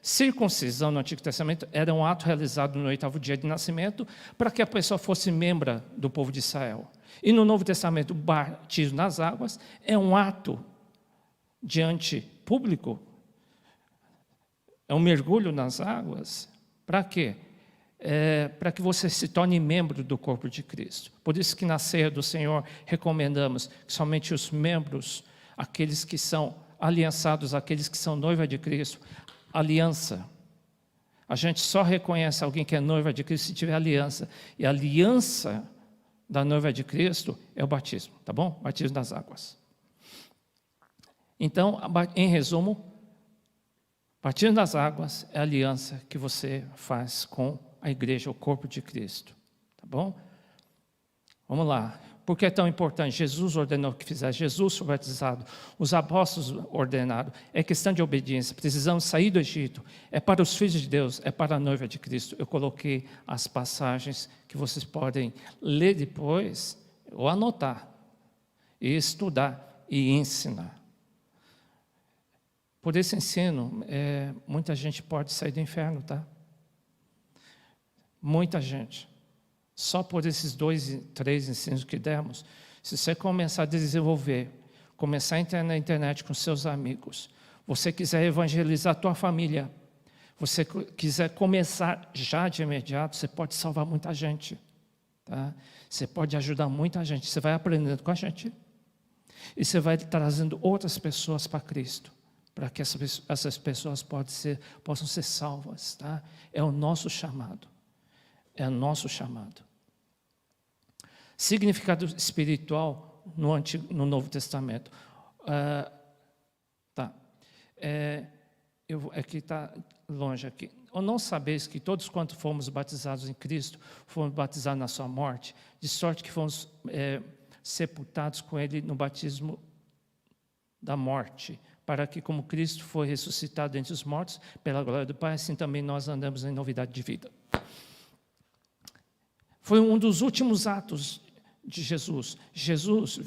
Circuncisão no Antigo Testamento era um ato realizado no 8º dia de nascimento para que a pessoa fosse membro do povo de Israel. E no Novo Testamento, o batismo nas águas é um ato diante público, é um mergulho nas águas. Para quê? Para que você se torne membro do corpo de Cristo. Por isso que na ceia do Senhor recomendamos que somente os membros, aqueles que são aliançados, aqueles que são noiva de Cristo, aliança. A gente só reconhece alguém que é noiva de Cristo se tiver aliança. E a aliança da noiva de Cristo é o batismo, tá bom? Batismo das águas. Então, em resumo, batismo das águas é a aliança que você faz com a igreja, o corpo de Cristo, tá bom? Vamos lá. Por que é tão importante? Jesus ordenou que fizesse, Jesus foi batizado, os apóstolos ordenaram. É questão de obediência, precisamos sair do Egito. É para os filhos de Deus, é para a noiva de Cristo. Eu coloquei as passagens que vocês podem ler depois, ou anotar, e estudar e ensinar. Por esse ensino, muita gente pode sair do inferno, tá? Muita gente. Só por esses 2, 3 ensinos que demos, se você começar a desenvolver, começar a entrar na internet com seus amigos, você quiser evangelizar a tua família, você quiser começar já de imediato, você pode salvar muita gente. Tá? Você pode ajudar muita gente, você vai aprendendo com a gente. E você vai trazendo outras pessoas para Cristo, para que essas pessoas possam ser salvas. Tá? É o nosso chamado. É o nosso chamado. Significado espiritual no Novo Testamento. Aqui está longe aqui. Ou não sabeis que todos quanto fomos batizados em Cristo, fomos batizados na sua morte, de sorte que fomos sepultados com Ele no batismo da morte, para que, como Cristo foi ressuscitado entre os mortos, pela glória do Pai, assim também nós andamos em novidade de vida. Foi um dos últimos atos de Jesus. Jesus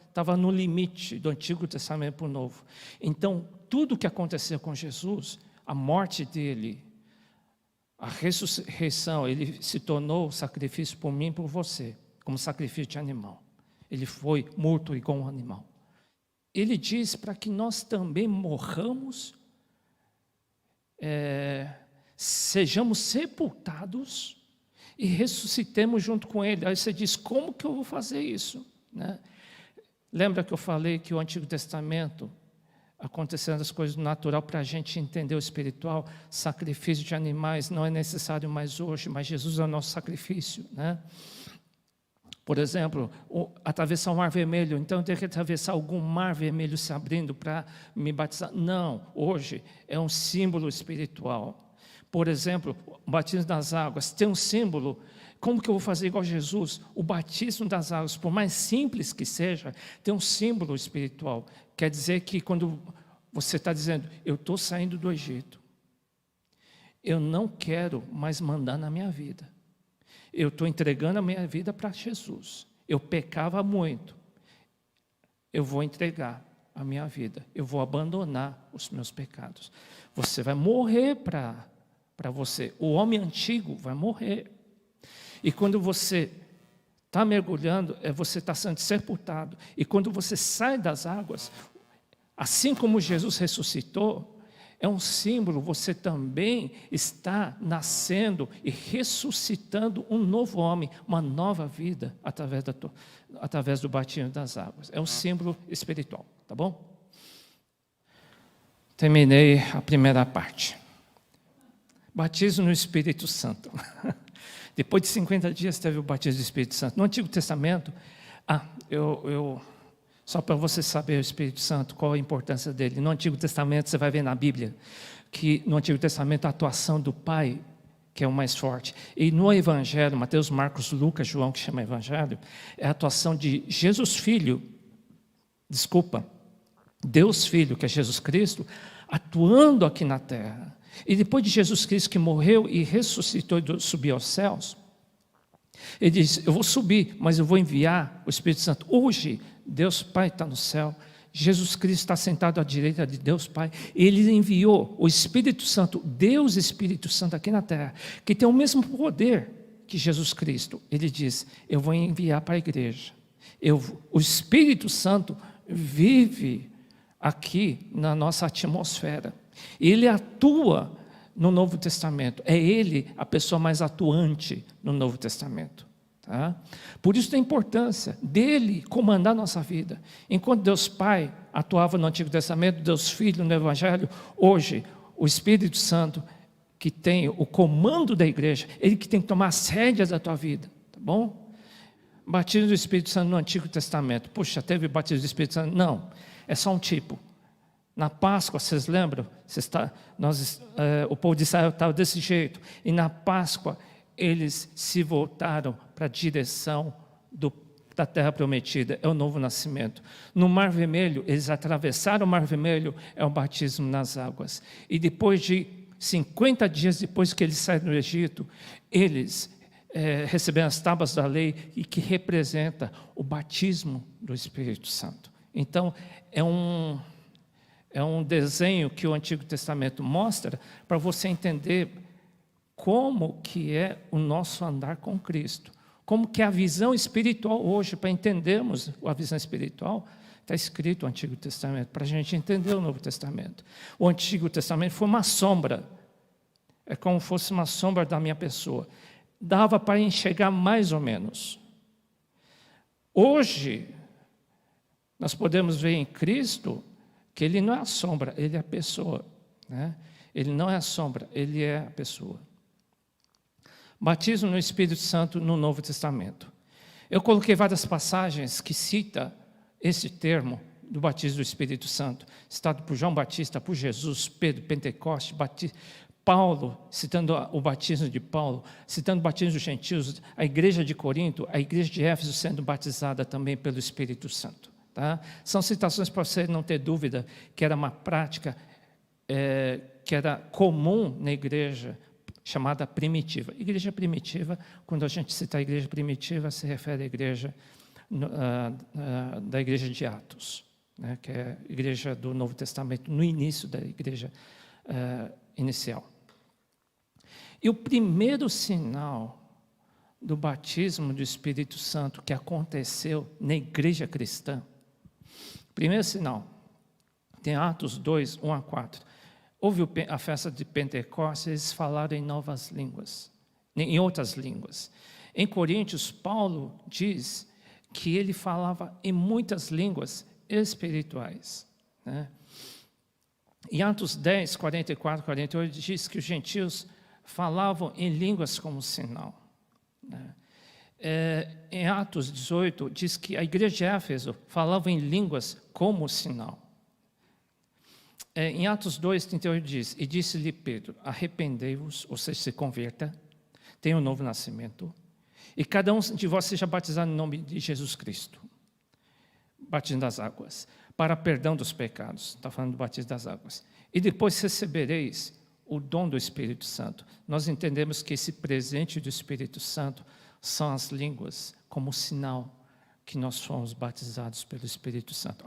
estava no limite do Antigo Testamento para o Novo. Então, tudo o que aconteceu com Jesus, a morte dele, a ressurreição, ele se tornou sacrifício por mim e por você, como sacrifício de animal. Ele foi morto igual um animal. Ele diz para que nós também morramos, sejamos sepultados e ressuscitemos junto com Ele. Aí você diz, como que eu vou fazer isso? Né? Lembra que eu falei que o Antigo Testamento, acontecendo as coisas do natural, para a gente entender o espiritual, sacrifício de animais não é necessário mais hoje, mas Jesus é o nosso sacrifício. Né? Por exemplo, atravessar o Mar Vermelho, então eu tenho que atravessar algum Mar Vermelho se abrindo para me batizar? Não, hoje é um símbolo espiritual. Por exemplo, o batismo das águas tem um símbolo. Como que eu vou fazer igual Jesus? O batismo das águas, por mais simples que seja, tem um símbolo espiritual. Quer dizer que quando você está dizendo, eu estou saindo do Egito, eu não quero mais mandar na minha vida. Eu estou entregando a minha vida para Jesus. Eu pecava muito. Eu vou entregar a minha vida. Eu vou abandonar os meus pecados. Você vai morrer para você. O homem antigo vai morrer. E quando você Estar mergulhando é você estar sendo sepultado. E quando você sai das águas, assim como Jesus ressuscitou, é um símbolo, você também está nascendo e ressuscitando um novo homem, uma nova vida, através do batismo das águas. É um símbolo espiritual, tá bom? Terminei a primeira parte. Batismo no Espírito Santo. Depois de 50 dias teve o batismo do Espírito Santo. No Antigo Testamento, só para você saber o Espírito Santo, qual a importância dele. No Antigo Testamento, você vai ver na Bíblia, que no Antigo Testamento a atuação do Pai, que é o mais forte. E no Evangelho, Mateus, Marcos, Lucas, João, que chama Evangelho, é a atuação de Deus Filho, que é Jesus Cristo, atuando aqui na terra. E depois de Jesus Cristo que morreu e ressuscitou e subiu aos céus, ele diz, eu vou subir, mas eu vou enviar o Espírito Santo. Hoje, Deus Pai está no céu, Jesus Cristo está sentado à direita de Deus Pai, ele enviou o Espírito Santo, Deus Espírito Santo aqui na terra, que tem o mesmo poder que Jesus Cristo. Ele diz, eu vou enviar para a igreja. O Espírito Santo vive aqui na nossa atmosfera. Ele atua no Novo Testamento. É ele a pessoa mais atuante no Novo Testamento. Tá? Por isso tem importância dele comandar a nossa vida. Enquanto Deus Pai atuava no Antigo Testamento, Deus Filho no Evangelho, hoje o Espírito Santo, que tem o comando da igreja, ele que tem que tomar as rédeas da tua vida. Tá bom? Batismo do Espírito Santo no Antigo Testamento. Puxa, teve batismo do Espírito Santo? Não, é só um tipo. Na Páscoa, vocês lembram? O povo de Israel estava desse jeito. E na Páscoa, eles se voltaram para a direção da terra prometida. É o novo nascimento. No Mar Vermelho, eles atravessaram o Mar Vermelho, é o batismo nas águas. E depois de 50 dias depois que eles saíram do Egito, eles receberam as tábuas da lei, e que representa o batismo do Espírito Santo. Então, é um desenho que o Antigo Testamento mostra para você entender como que é o nosso andar com Cristo. Como que é a visão espiritual hoje, para entendermos a visão espiritual, está escrito no Antigo Testamento, para a gente entender o Novo Testamento. O Antigo Testamento foi uma sombra, é como se fosse uma sombra da minha pessoa. Dava para enxergar mais ou menos. Hoje, nós podemos ver em Cristo que ele não é a sombra, ele é a pessoa. Né? Ele não é a sombra, ele é a pessoa. Batismo no Espírito Santo no Novo Testamento. Eu coloquei várias passagens que citam esse termo do batismo do Espírito Santo, citado por João Batista, por Jesus, Pedro, Pentecoste, Paulo, citando o batismo de Paulo, citando o batismo dos gentios, a igreja de Corinto, a igreja de Éfeso sendo batizada também pelo Espírito Santo. Tá? São citações para você não ter dúvida que era uma prática que era comum na igreja chamada primitiva. Igreja primitiva, quando a gente cita a igreja primitiva, se refere à igreja da igreja de Atos, né, que é a igreja do Novo Testamento, no início da igreja inicial. E o primeiro sinal do batismo do Espírito Santo que aconteceu na igreja cristã, primeiro sinal, tem Atos 2, 1 a 4. Houve a festa de Pentecostes, eles falaram em novas línguas, em outras línguas. Em Coríntios, Paulo diz que ele falava em muitas línguas espirituais. Né? Em Atos 10, 44, 48, diz que os gentios falavam em línguas como sinal. Né? Em Atos 18, diz que a igreja de Éfeso falava em línguas como sinal. Em Atos 2, 38 diz, e disse-lhe Pedro, arrependei-vos, ou seja, se converta, tenha um novo nascimento, e cada um de vós seja batizado em nome de Jesus Cristo, batismo das águas, para perdão dos pecados, está falando do batismo das águas, e depois recebereis o dom do Espírito Santo. Nós entendemos que esse presente do Espírito Santo são as línguas, como sinal que nós fomos batizados pelo Espírito Santo.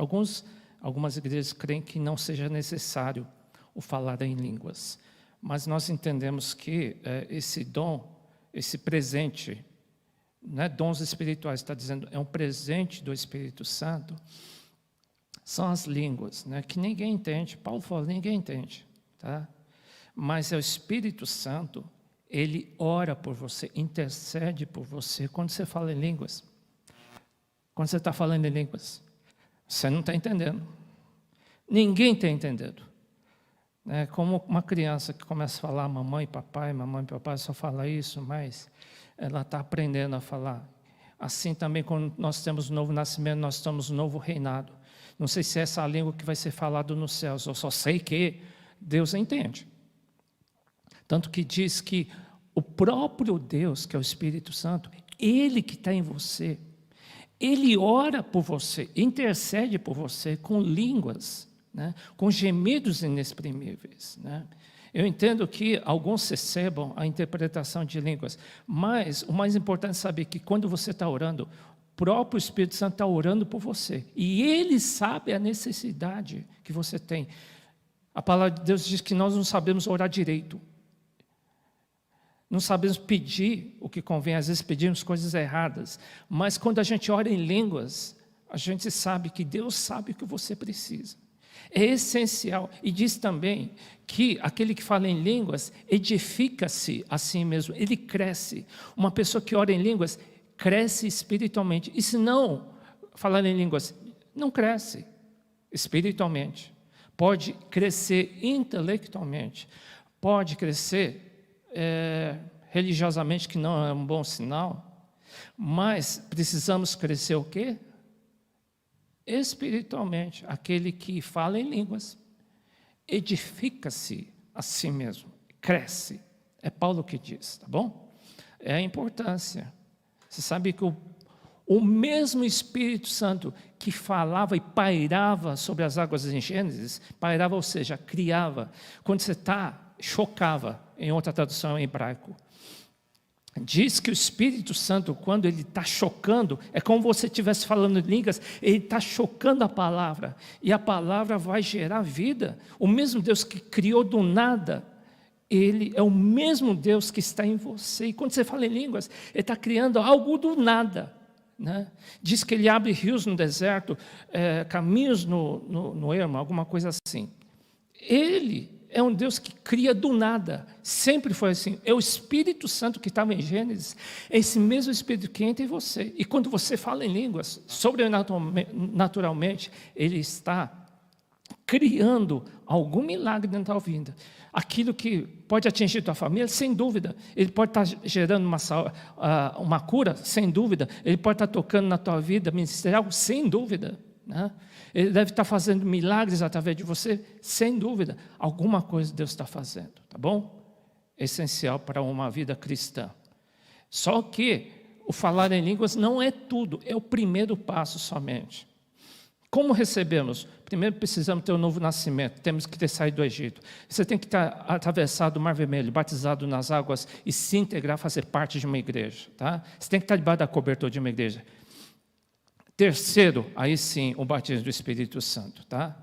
Algumas igrejas creem que não seja necessário o falar em línguas, mas nós entendemos que esse dom, esse presente não é dons espirituais, está dizendo, é um presente do Espírito Santo, são as línguas, né, que ninguém entende. Paulo fala, ninguém entende, tá? Mas é o Espírito Santo, ele ora por você, intercede por você quando você fala em línguas. Quando você está falando em línguas, você não está entendendo. Ninguém está entendendo. É como uma criança que começa a falar mamãe e papai só fala isso, mas ela está aprendendo a falar. Assim também, quando nós temos um novo nascimento, nós estamos um novo reinado. Não sei se é essa a língua que vai ser falada nos céus, eu só sei que Deus entende. Tanto que diz que o próprio Deus, que é o Espírito Santo, Ele que está em você, Ele ora por você, intercede por você com línguas, né, com gemidos inexprimíveis, né? Eu entendo que alguns recebam a interpretação de línguas, mas o mais importante é saber que quando você está orando, o próprio Espírito Santo está orando por você, e Ele sabe a necessidade que você tem. A palavra de Deus diz que nós não sabemos orar direito, não sabemos pedir o que convém, às vezes pedimos coisas erradas, mas quando a gente ora em línguas, a gente sabe que Deus sabe o que você precisa. É essencial. E diz também que aquele que fala em línguas edifica-se a si mesmo, ele cresce. Uma pessoa que ora em línguas cresce espiritualmente. E se não falar em línguas, não cresce espiritualmente. Pode crescer intelectualmente, pode crescer religiosamente, que não é um bom sinal, mas precisamos crescer o quê? Espiritualmente. Aquele que fala em línguas edifica-se a si mesmo, cresce. É Paulo que diz, tá bom? É a importância. Você sabe que o mesmo Espírito Santo que falava e pairava sobre as águas em Gênesis, pairava, ou seja, criava. Quando você chocava, em outra tradução em hebraico. Diz que o Espírito Santo, quando ele está chocando, é como se você estivesse falando em línguas, ele está chocando a palavra, e a palavra vai gerar vida. O mesmo Deus que criou do nada, Ele é o mesmo Deus que está em você. E quando você fala em línguas, Ele está criando algo do nada, né? Diz que Ele abre rios no deserto, caminhos no ermo, alguma coisa assim. Ele é um Deus que cria do nada, sempre foi assim. É o Espírito Santo que estava em Gênesis, é esse mesmo Espírito que entra em você. E quando você fala em línguas, sobrenaturalmente, Ele está criando algum milagre dentro da vida. Aquilo que pode atingir tua família, sem dúvida. Ele pode estar gerando uma cura, sem dúvida. Ele pode estar tocando na tua vida ministerial, sem dúvida, né? Ele deve estar fazendo milagres através de você, sem dúvida. Alguma coisa Deus está fazendo, tá bom? Essencial para uma vida cristã. Só que o falar em línguas não é tudo, é o primeiro passo somente. Como recebemos? Primeiro precisamos ter um novo nascimento, temos que ter saído do Egito. Você tem que estar atravessado o Mar Vermelho, batizado nas águas e se integrar, fazer parte de uma igreja, tá? Você tem que estar debaixo da cobertura de uma igreja. Terceiro, aí sim, o batismo do Espírito Santo, tá?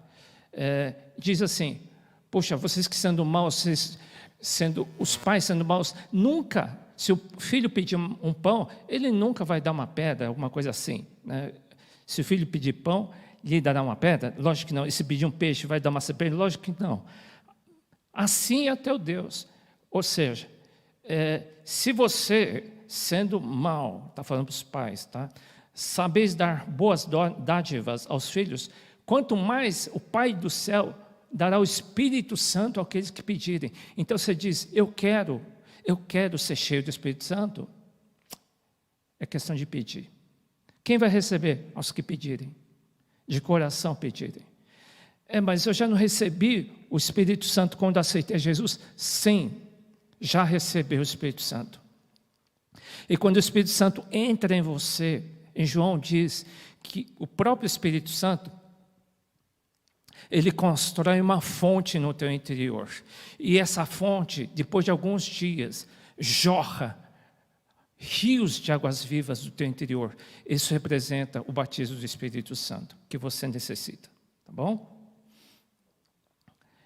Diz assim, poxa, vocês que sendo maus, os pais sendo maus, nunca, se o filho pedir um pão, ele nunca vai dar uma pedra, alguma coisa assim, né? Se o filho pedir pão, lhe dará uma pedra? Lógico que não. E se pedir um peixe, vai dar uma serpente? Lógico que não. Assim é teu Deus. Ou seja, se você, sendo mau, está falando para os pais, tá? Sabeis dar boas dádivas aos filhos, quanto mais o Pai do céu dará o Espírito Santo àqueles que pedirem. Então você diz, eu quero ser cheio do Espírito Santo. É questão de pedir. Quem vai receber? Aos que pedirem, de coração pedirem. Mas eu já não recebi o Espírito Santo quando aceitei Jesus? Sim, já recebi o Espírito Santo. E quando o Espírito Santo entra em você, em João diz que o próprio Espírito Santo, ele constrói uma fonte no teu interior. E essa fonte, depois de alguns dias, jorra rios de águas vivas do teu interior. Isso representa o batismo do Espírito Santo, que você necessita. Tá bom?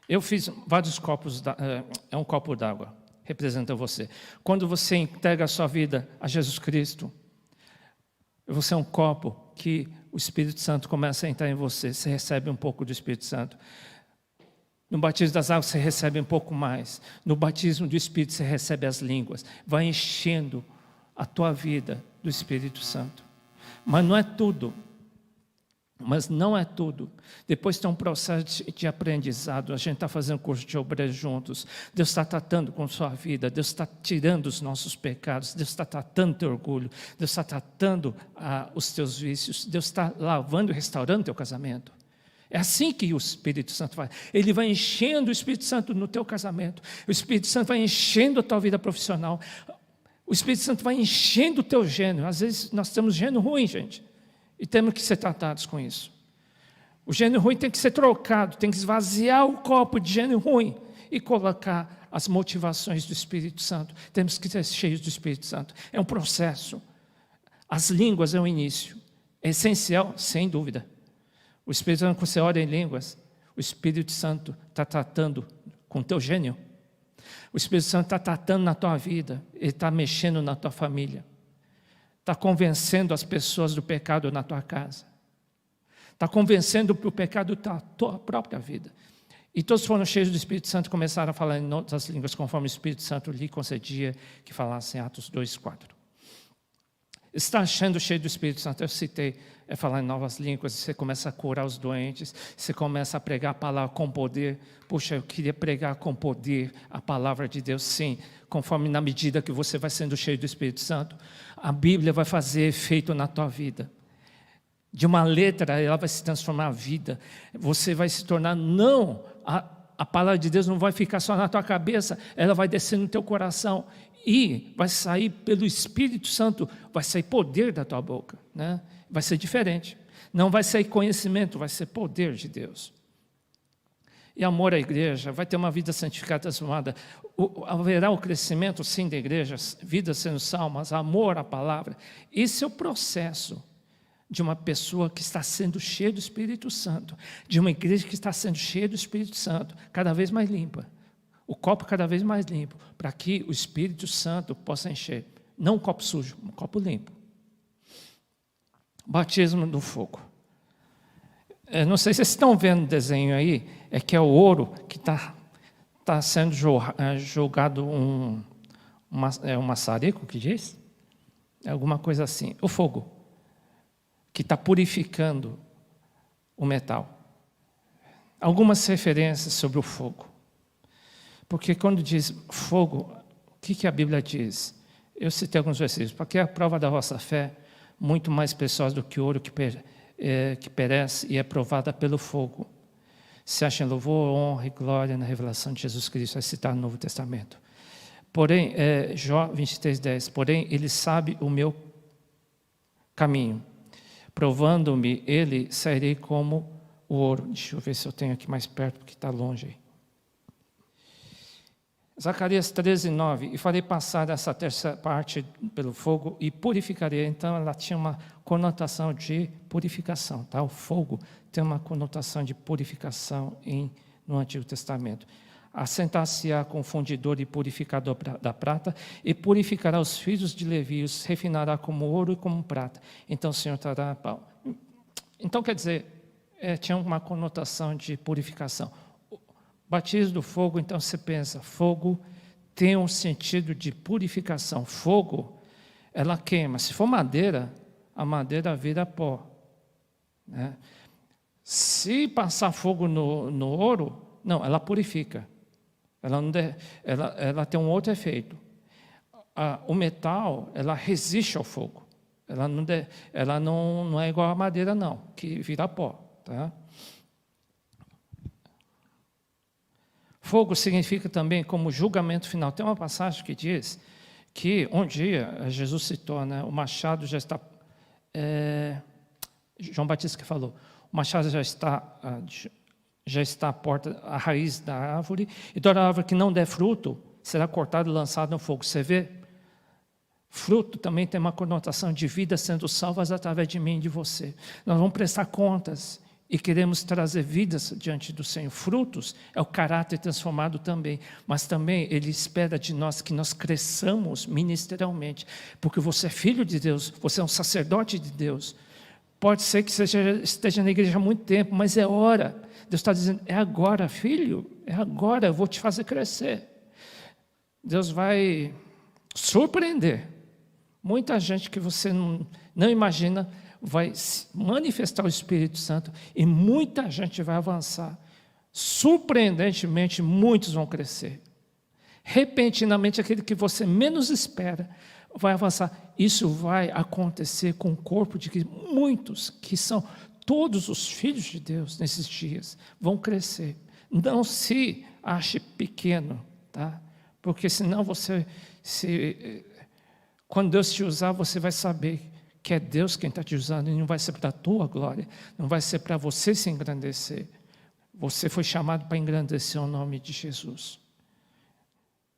Eu fiz vários copos, um copo d'água, representa você. Quando você entrega a sua vida a Jesus Cristo, Você é um copo que o Espírito Santo começa a entrar em você. Você recebe um pouco do Espírito Santo. No batismo das águas você recebe um pouco mais. No batismo do Espírito você recebe as línguas. Vai enchendo a tua vida do Espírito Santo. Mas não é tudo. Depois tem um processo de aprendizado. A gente está fazendo curso de obreiros juntos. Deus está tratando com sua vida. Deus está tirando os nossos pecados. Deus está tratando teu orgulho. Deus está tratando os teus vícios. Deus está lavando e restaurando teu casamento. É assim que o Espírito Santo faz. Ele vai enchendo o Espírito Santo no teu casamento. O Espírito Santo vai enchendo a tua vida profissional. O Espírito Santo vai enchendo o teu gênio. Às vezes nós temos gênio ruim, gente. E temos que ser tratados com isso. O gênio ruim tem que ser trocado. Tem que esvaziar o copo de gênio ruim e colocar as motivações do Espírito Santo. Temos que ser cheios do Espírito Santo. É um processo. As línguas é o início. É essencial, sem dúvida. O Espírito Santo, quando você ora em línguas, o Espírito Santo está tratando com o teu gênio. O Espírito Santo está tratando na tua vida. Ele está mexendo na tua família. Está convencendo as pessoas do pecado na tua casa. Está convencendo o pecado da tua própria vida. E todos foram cheios do Espírito Santo e começaram a falar em outras línguas, conforme o Espírito Santo lhe concedia que falassem Atos 2:4. Estar sendo cheio do Espírito Santo, eu citei, é falar em novas línguas, você começa a curar os doentes, você começa a pregar a palavra com poder. Puxa, eu queria pregar com poder a palavra de Deus, sim, conforme na medida que você vai sendo cheio do Espírito Santo, a Bíblia vai fazer efeito na tua vida. De uma letra, ela vai se transformar a vida. Você vai se tornar, a palavra de Deus não vai ficar só na tua cabeça, ela vai descer no teu coração. E vai sair pelo Espírito Santo, vai sair poder da tua boca, né? Vai ser diferente. Não vai sair conhecimento, vai ser poder de Deus. E amor à igreja, vai ter uma vida santificada, transformada. Haverá o crescimento, sim, da igreja, vidas sendo salvas, amor à palavra. Esse é o processo de uma pessoa que está sendo cheia do Espírito Santo, de uma igreja que está sendo cheia do Espírito Santo, cada vez mais limpa. O copo cada vez mais limpo, para que o Espírito Santo possa encher. Não um copo sujo, um copo limpo. Batismo do fogo. Não sei se vocês estão vendo o desenho aí, é que é o ouro que está sendo jogado um maçarico, que diz? É alguma coisa assim. O fogo, que está purificando o metal. Algumas referências sobre o fogo. Porque quando diz fogo, o que a Bíblia diz? Eu citei alguns versículos. Porque a prova da vossa fé, muito mais preciosa do que ouro que perece e é provada pelo fogo. Se acha em louvor, honra e glória na revelação de Jesus Cristo. Vai citar no Novo Testamento. Porém, Jó 23:10. Porém, ele sabe o meu caminho. Provando-me, ele sairei como o ouro. Deixa eu ver se eu tenho aqui mais perto, porque está longe aí. Zacarias 13:9, e farei passar essa terceira parte pelo fogo e purificarei. Então ela tinha uma conotação de purificação, tá? O fogo tem uma conotação de purificação no Antigo Testamento. Assentar-se-á com fundidor e purificador da prata, e purificará os filhos de Levi, os refinará como ouro e como prata. Então o Senhor trará pau. Então quer dizer, tinha uma conotação de purificação. Batismo do fogo, então você pensa, fogo tem um sentido de purificação. Fogo, ela queima. Se for madeira, a madeira vira pó, né? Se passar fogo no ouro, não, ela purifica. Ela tem um outro efeito. O metal, ela resiste ao fogo. Ela não é igual à madeira, não, que vira pó, tá? Fogo significa também como julgamento final. Tem uma passagem que diz que um dia, Jesus citou, né, o machado já está... João Batista que falou, o machado já está à porta, à raiz da árvore, e toda árvore que não der fruto será cortada e lançada no fogo. Você vê? Fruto também tem uma conotação de vida sendo salvas através de mim e de você. Nós vamos prestar contas. e queremos trazer vidas diante do Senhor. Frutos é o caráter transformado também, mas também Ele espera de nós que nós cresçamos ministerialmente, porque você é filho de Deus, você é um sacerdote de Deus. Pode ser que você esteja na igreja há muito tempo, mas é hora. Deus está dizendo, é agora, filho, é agora, eu vou te fazer crescer. Deus vai surpreender. Muita gente que você não imagina vai manifestar o Espírito Santo e muita gente vai avançar. Surpreendentemente, muitos vão crescer. Repentinamente, aquele que você menos espera vai avançar. Isso vai acontecer com o corpo de Cristo. Muitos, que são todos os filhos de Deus nesses dias, vão crescer. Não se ache pequeno, tá? Porque senão quando Deus te usar, você vai saber que é Deus quem está te usando, e não vai ser para a tua glória, não vai ser para você se engrandecer. Você foi chamado para engrandecer o nome de Jesus.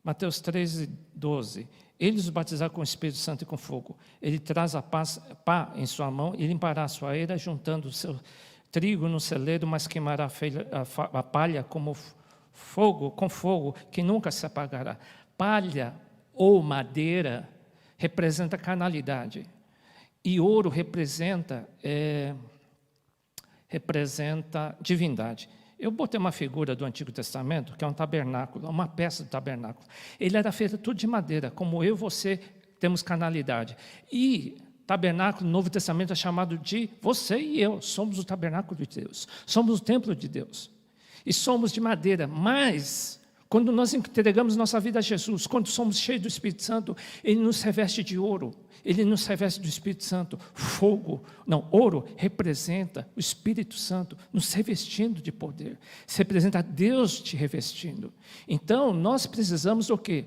Mateus 13:12. Ele os batizará com o Espírito Santo e com fogo. Ele traz a pá em sua mão e limpará a sua eira, juntando o seu trigo no celeiro, mas queimará a palha como com fogo, que nunca se apagará. Palha ou madeira representa carnalidade. E ouro representa divindade. Eu botei uma figura do Antigo Testamento, que é um tabernáculo, uma peça do tabernáculo. Ele era feito tudo de madeira, como eu e você temos carnalidade. E tabernáculo no Novo Testamento é chamado de você e eu, somos o tabernáculo de Deus, somos o templo de Deus. E somos de madeira, mas quando nós entregamos nossa vida a Jesus, quando somos cheios do Espírito Santo, Ele nos reveste de ouro, Ele nos reveste do Espírito Santo. Ouro representa o Espírito Santo nos revestindo de poder. Isso representa Deus te revestindo. Então, nós precisamos do quê?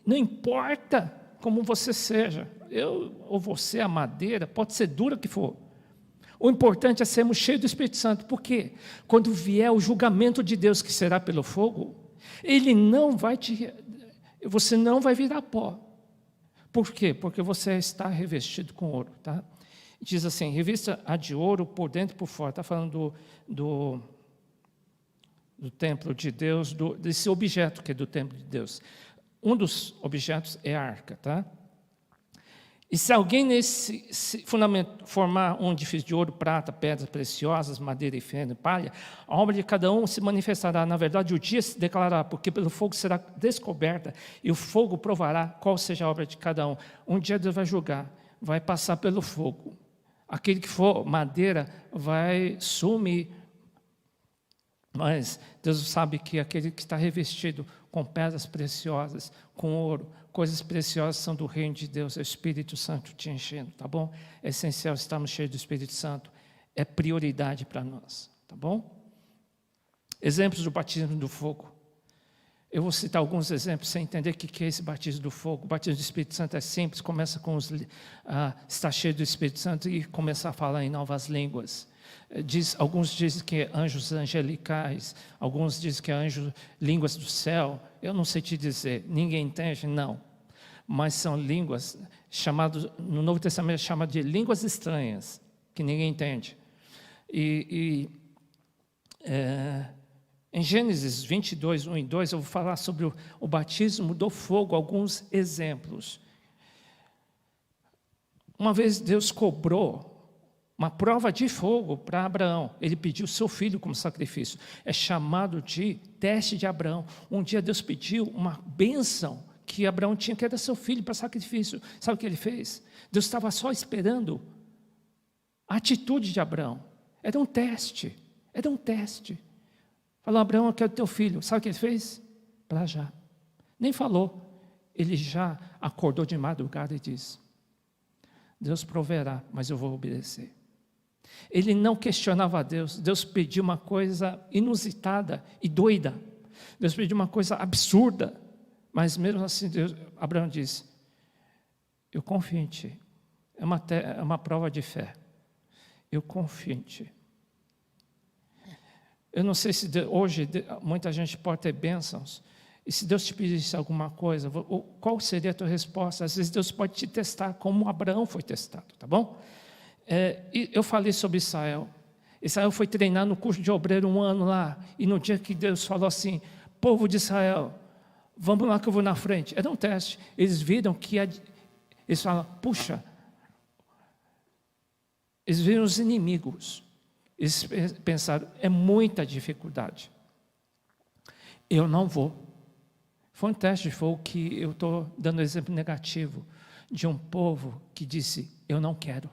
Não importa como você seja, eu ou você, a madeira, pode ser dura que for. O importante é sermos cheios do Espírito Santo. Por quê? Quando vier o julgamento de Deus, que será pelo fogo, você não vai virar pó. Por quê? Porque você está revestido com ouro, tá? Diz assim, revista-a de ouro por dentro e por fora. Está falando do templo de Deus, desse objeto que é do templo de Deus. Um dos objetos é a arca, tá? E se alguém nesse fundamento formar um edifício de ouro, prata, pedras preciosas, madeira e feno e palha, a obra de cada um se manifestará. Na verdade, o dia se declarará, porque pelo fogo será descoberta, e o fogo provará qual seja a obra de cada um. Um dia Deus vai julgar, vai passar pelo fogo. Aquele que for madeira vai sumir. Mas Deus sabe que aquele que está revestido com pedras preciosas, com ouro, coisas preciosas são do reino de Deus, é o Espírito Santo te enchendo, tá bom? É essencial estarmos cheios do Espírito Santo, é prioridade para nós, tá bom? Exemplos do batismo do fogo. Eu vou citar alguns exemplos sem entender o que é esse batismo do fogo. O batismo do Espírito Santo é simples, começa com estar cheio do Espírito Santo e começar a falar em novas línguas. Alguns dizem que é anjos angelicais, alguns dizem que é línguas do céu. Eu não sei te dizer, ninguém entende, não. Mas são línguas chamadas, no Novo Testamento é chamado de línguas estranhas, que ninguém entende. Em Gênesis 22, 1 e 2, eu vou falar sobre o batismo do fogo, alguns exemplos. Uma vez Deus cobrou uma prova de fogo para Abraão. Ele pediu seu filho como sacrifício. É chamado de teste de Abraão. Um dia Deus pediu uma bênção que Abraão tinha, que era seu filho para sacrifício. Sabe o que ele fez? Deus estava só esperando a atitude de Abraão. Era um teste. Falou, Abraão, eu quero teu filho. Sabe o que ele fez? Para já. Nem falou. Ele já acordou de madrugada e disse, Deus proverá, mas eu vou obedecer. Ele não questionava a Deus. Deus pediu uma coisa inusitada e doida. Deus pediu uma coisa absurda. Mas mesmo assim, Abraão disse, eu confio em ti. É uma prova de fé. Eu confio em ti. Eu não sei se hoje muita gente pode ter bênçãos. E se Deus te pedisse alguma coisa, qual seria a tua resposta? Às vezes Deus pode te testar como Abraão foi testado, tá bom? Eu falei sobre Israel. Israel foi treinar no curso de obreiro 1 ano lá, e no dia que Deus falou assim, povo de Israel, vamos lá que eu vou na frente. Era um teste. Eles viram que, eles falam, puxa, eles viram os inimigos. Eles pensaram, é muita dificuldade. Eu não vou. Foi um teste, foi o que eu estou dando exemplo negativo de um povo que disse, eu não quero.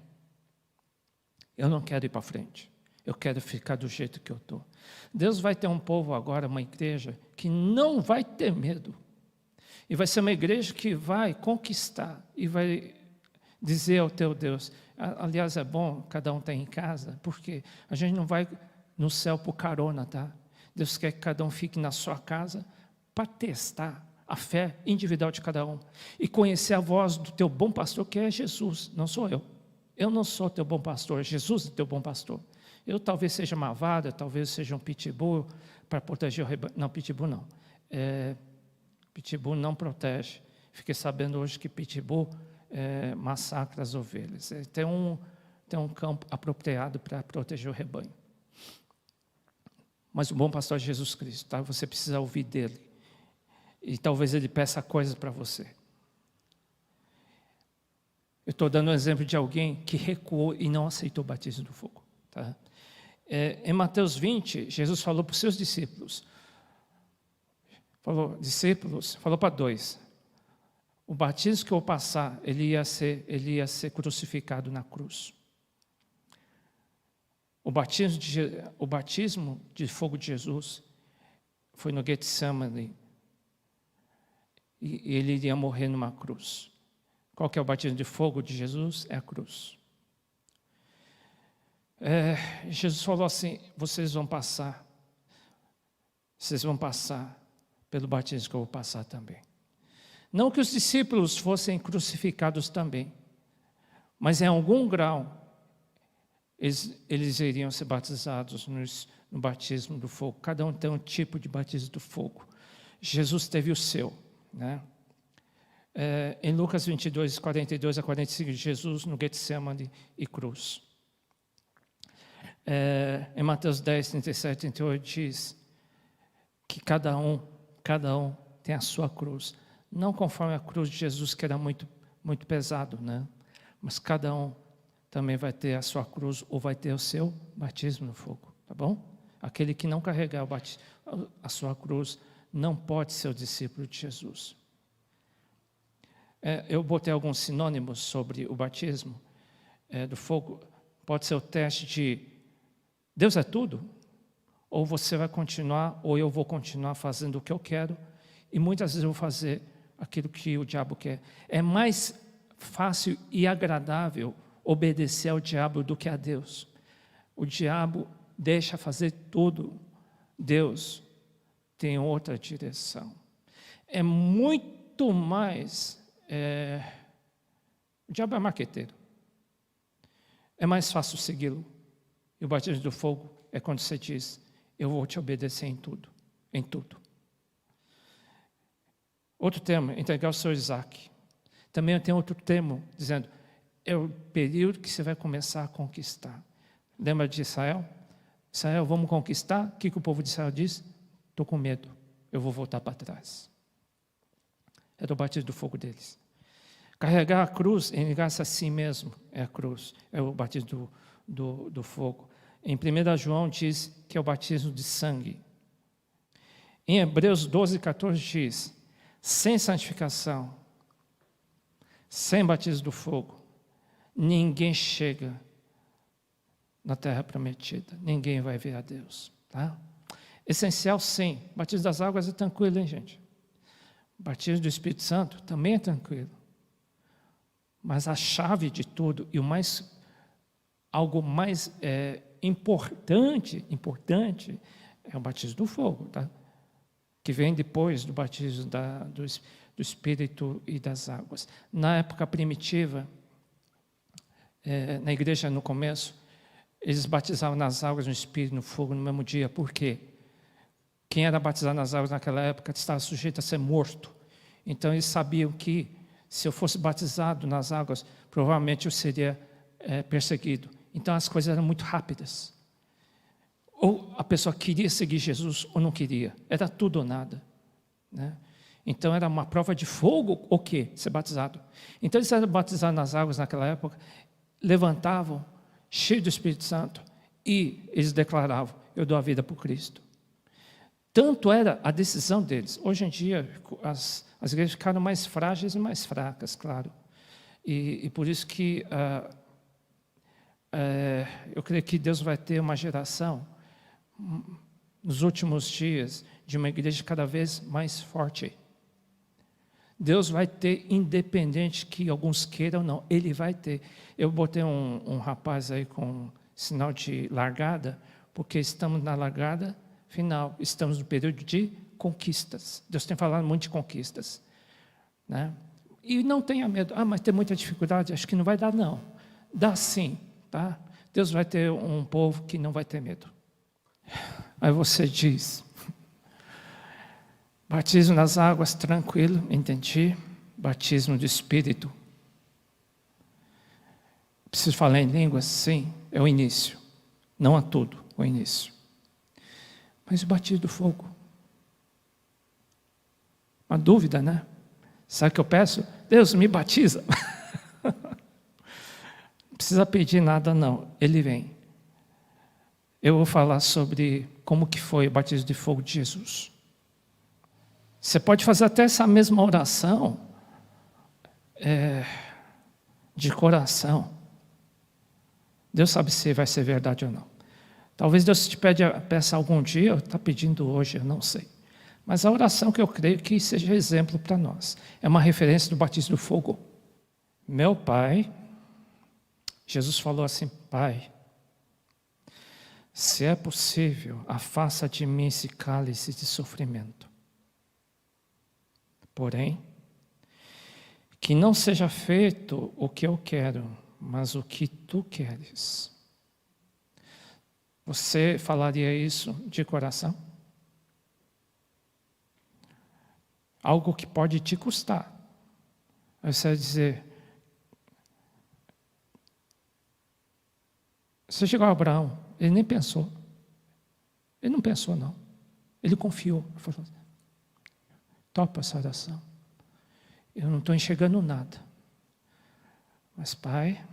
Eu não quero ir para frente. Eu quero ficar do jeito que eu estou. Deus vai ter um povo agora, uma igreja, que não vai ter medo. E vai ser uma igreja que vai conquistar e vai dizer ao teu Deus. Aliás, é bom cada um estar em casa, porque a gente não vai no céu por carona, tá? Deus quer que cada um fique na sua casa para testar a fé individual de cada um e conhecer a voz do teu bom pastor, que é Jesus, não sou eu. Eu não sou teu bom pastor, Jesus é teu bom pastor. Eu talvez seja uma vara, talvez seja um pitbull para proteger o rebanho. Não, pitbull não. Pitbull não protege. Fiquei sabendo hoje que pitbull massacra as ovelhas. Tem um campo apropriado para proteger o rebanho. Mas o bom pastor é Jesus Cristo, tá? Você precisa ouvir dele. E talvez ele peça coisas para você. Eu estou dando um exemplo de alguém que recuou e não aceitou o batismo do fogo. Tá? Em Mateus 20, Jesus falou para os seus discípulos. Falou para 2. O batismo que eu vou passar, ele ia ser crucificado na cruz. O batismo de fogo de Jesus foi no Getsemane. E ele iria morrer numa cruz. Qual que é o batismo de fogo de Jesus? É a cruz. Jesus falou assim, vocês vão passar pelo batismo que eu vou passar também. Não que os discípulos fossem crucificados também, mas em algum grau eles iriam ser batizados no batismo do fogo. Cada um tem um tipo de batismo do fogo. Jesus teve o seu, né? Em Lucas 22, 42 a 45, Jesus no Getsemane e cruz. Em Mateus 10, 37 e 38 diz que cada um tem a sua cruz. Não conforme a cruz de Jesus, que era muito, muito pesado, né? Mas cada um também vai ter a sua cruz ou vai ter o seu batismo no fogo, tá bom? Aquele que não carregar a sua cruz não pode ser o discípulo de Jesus. Eu botei alguns sinônimos sobre o batismo do fogo. Pode ser o teste de Deus é tudo, ou você vai continuar, ou eu vou continuar fazendo o que eu quero, e muitas vezes eu vou fazer aquilo que o diabo quer. É mais fácil e agradável obedecer ao diabo do que a Deus. O diabo deixa fazer tudo, Deus tem outra direção. É muito mais... o diabo é marqueteiro. É mais fácil segui-lo. E o batismo do fogo é quando você diz, eu vou te obedecer em tudo, em tudo. Outro termo, entregar o seu Isaac. Também tem outro termo, dizendo, é o período que você vai começar a conquistar. Lembra de Israel? Israel, vamos conquistar? O que o povo de Israel diz? Estou com medo, eu vou voltar para trás. Era o batismo do fogo deles. Carregar a cruz, negar-se a si mesmo, é a cruz, é o batismo do fogo. Em 1 João diz que é o batismo de sangue. Em Hebreus 12, 14 diz, sem santificação, sem batismo do fogo, ninguém chega na terra prometida, ninguém vai ver a Deus. Tá? Essencial sim, batismo das águas é tranquilo, hein, gente? Batismo do Espírito Santo também é tranquilo. Mas a chave de tudo e algo mais importante é o batismo do fogo, tá? Que vem depois do batismo do Espírito e das águas. Na época primitiva, na igreja no começo, eles batizavam nas águas, no Espírito e no fogo no mesmo dia. Por quê? Quem era batizado nas águas naquela época estava sujeito a ser morto. Então eles sabiam que se eu fosse batizado nas águas, provavelmente eu seria perseguido. Então as coisas eram muito rápidas. Ou a pessoa queria seguir Jesus ou não queria. Era tudo ou nada, né? Então era uma prova de fogo o quê? Ser batizado. Então eles eram batizados nas águas naquela época, levantavam, cheios do Espírito Santo, e eles declaravam, eu dou a vida por Cristo. Tanto era a decisão deles. Hoje em dia, as igrejas ficaram mais frágeis e mais fracas, claro. E por isso que eu creio que Deus vai ter uma geração, nos últimos dias, de uma igreja cada vez mais forte. Deus vai ter, independente que alguns queiram ou não, Ele vai ter. Eu botei um rapaz aí com sinal de largada, porque estamos na largada final, estamos no período de conquistas. Deus tem falado muito de conquistas, né? E não tenha medo. Mas tem muita dificuldade, acho que não vai dar não. Dá sim, tá? Deus vai ter um povo que não vai ter medo. Aí você diz, batismo nas águas, tranquilo, entendi. Batismo do Espírito. Preciso falar em línguas? Sim, é o início. Não a tudo, o início. Mas o batismo do fogo. Uma dúvida, né? Sabe o que eu peço? Deus, me batiza. Não precisa pedir nada, não. Ele vem. Eu vou falar sobre como que foi o batismo de fogo de Jesus. Você pode fazer até essa mesma oração de coração. Deus sabe se vai ser verdade ou não. Talvez Deus te peça algum dia, ou está pedindo hoje, eu não sei. Mas a oração que eu creio que seja exemplo para nós. É uma referência do batismo do fogo. Meu Pai, Jesus falou assim, Pai, se é possível, afasta de mim esse cálice de sofrimento. Porém, que não seja feito o que eu quero, mas o que tu queres. Você falaria isso de coração? Algo que pode te custar. Aí você vai dizer, você chegou a Abraão, ele nem pensou. Ele não pensou, não. Ele confiou. Ele falou, topa essa oração. Eu não estou enxergando nada. Mas, Pai,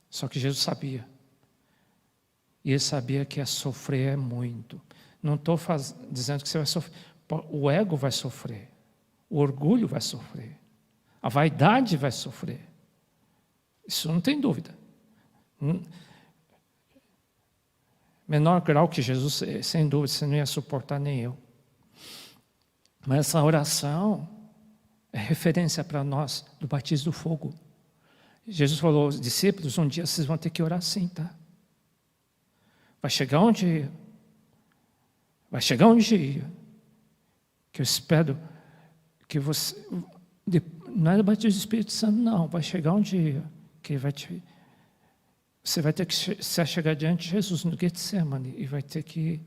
só que Jesus sabia. E ele sabia que ia sofrer muito. Não estou dizendo que você vai sofrer. O ego vai sofrer. O orgulho vai sofrer. A vaidade vai sofrer. Isso não tem dúvida. Menor grau que Jesus, sem dúvida, você não ia suportar nem eu. Mas essa oração é referência para nós do batismo do fogo. Jesus falou aos discípulos, um dia vocês vão ter que orar assim, tá? Vai chegar um dia que eu espero que você, não é o batismo do Espírito Santo, não, vai chegar um dia que você vai ter que se chegar diante de Jesus no Getsemane e vai ter que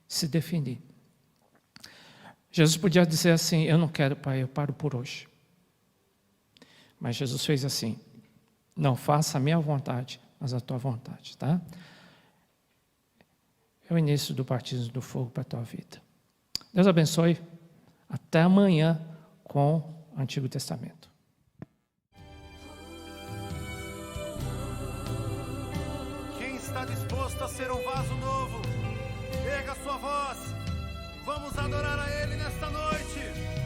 se definir. Jesus podia dizer assim, eu não quero, Pai, eu paro por hoje. Mas Jesus fez assim, não faça a minha vontade, mas a tua vontade, tá? É o início do batismo do fogo para a tua vida. Deus abençoe. Até amanhã com o Antigo Testamento. Quem está disposto a ser um vaso novo, erga sua voz. Vamos adorar a Ele nesta noite.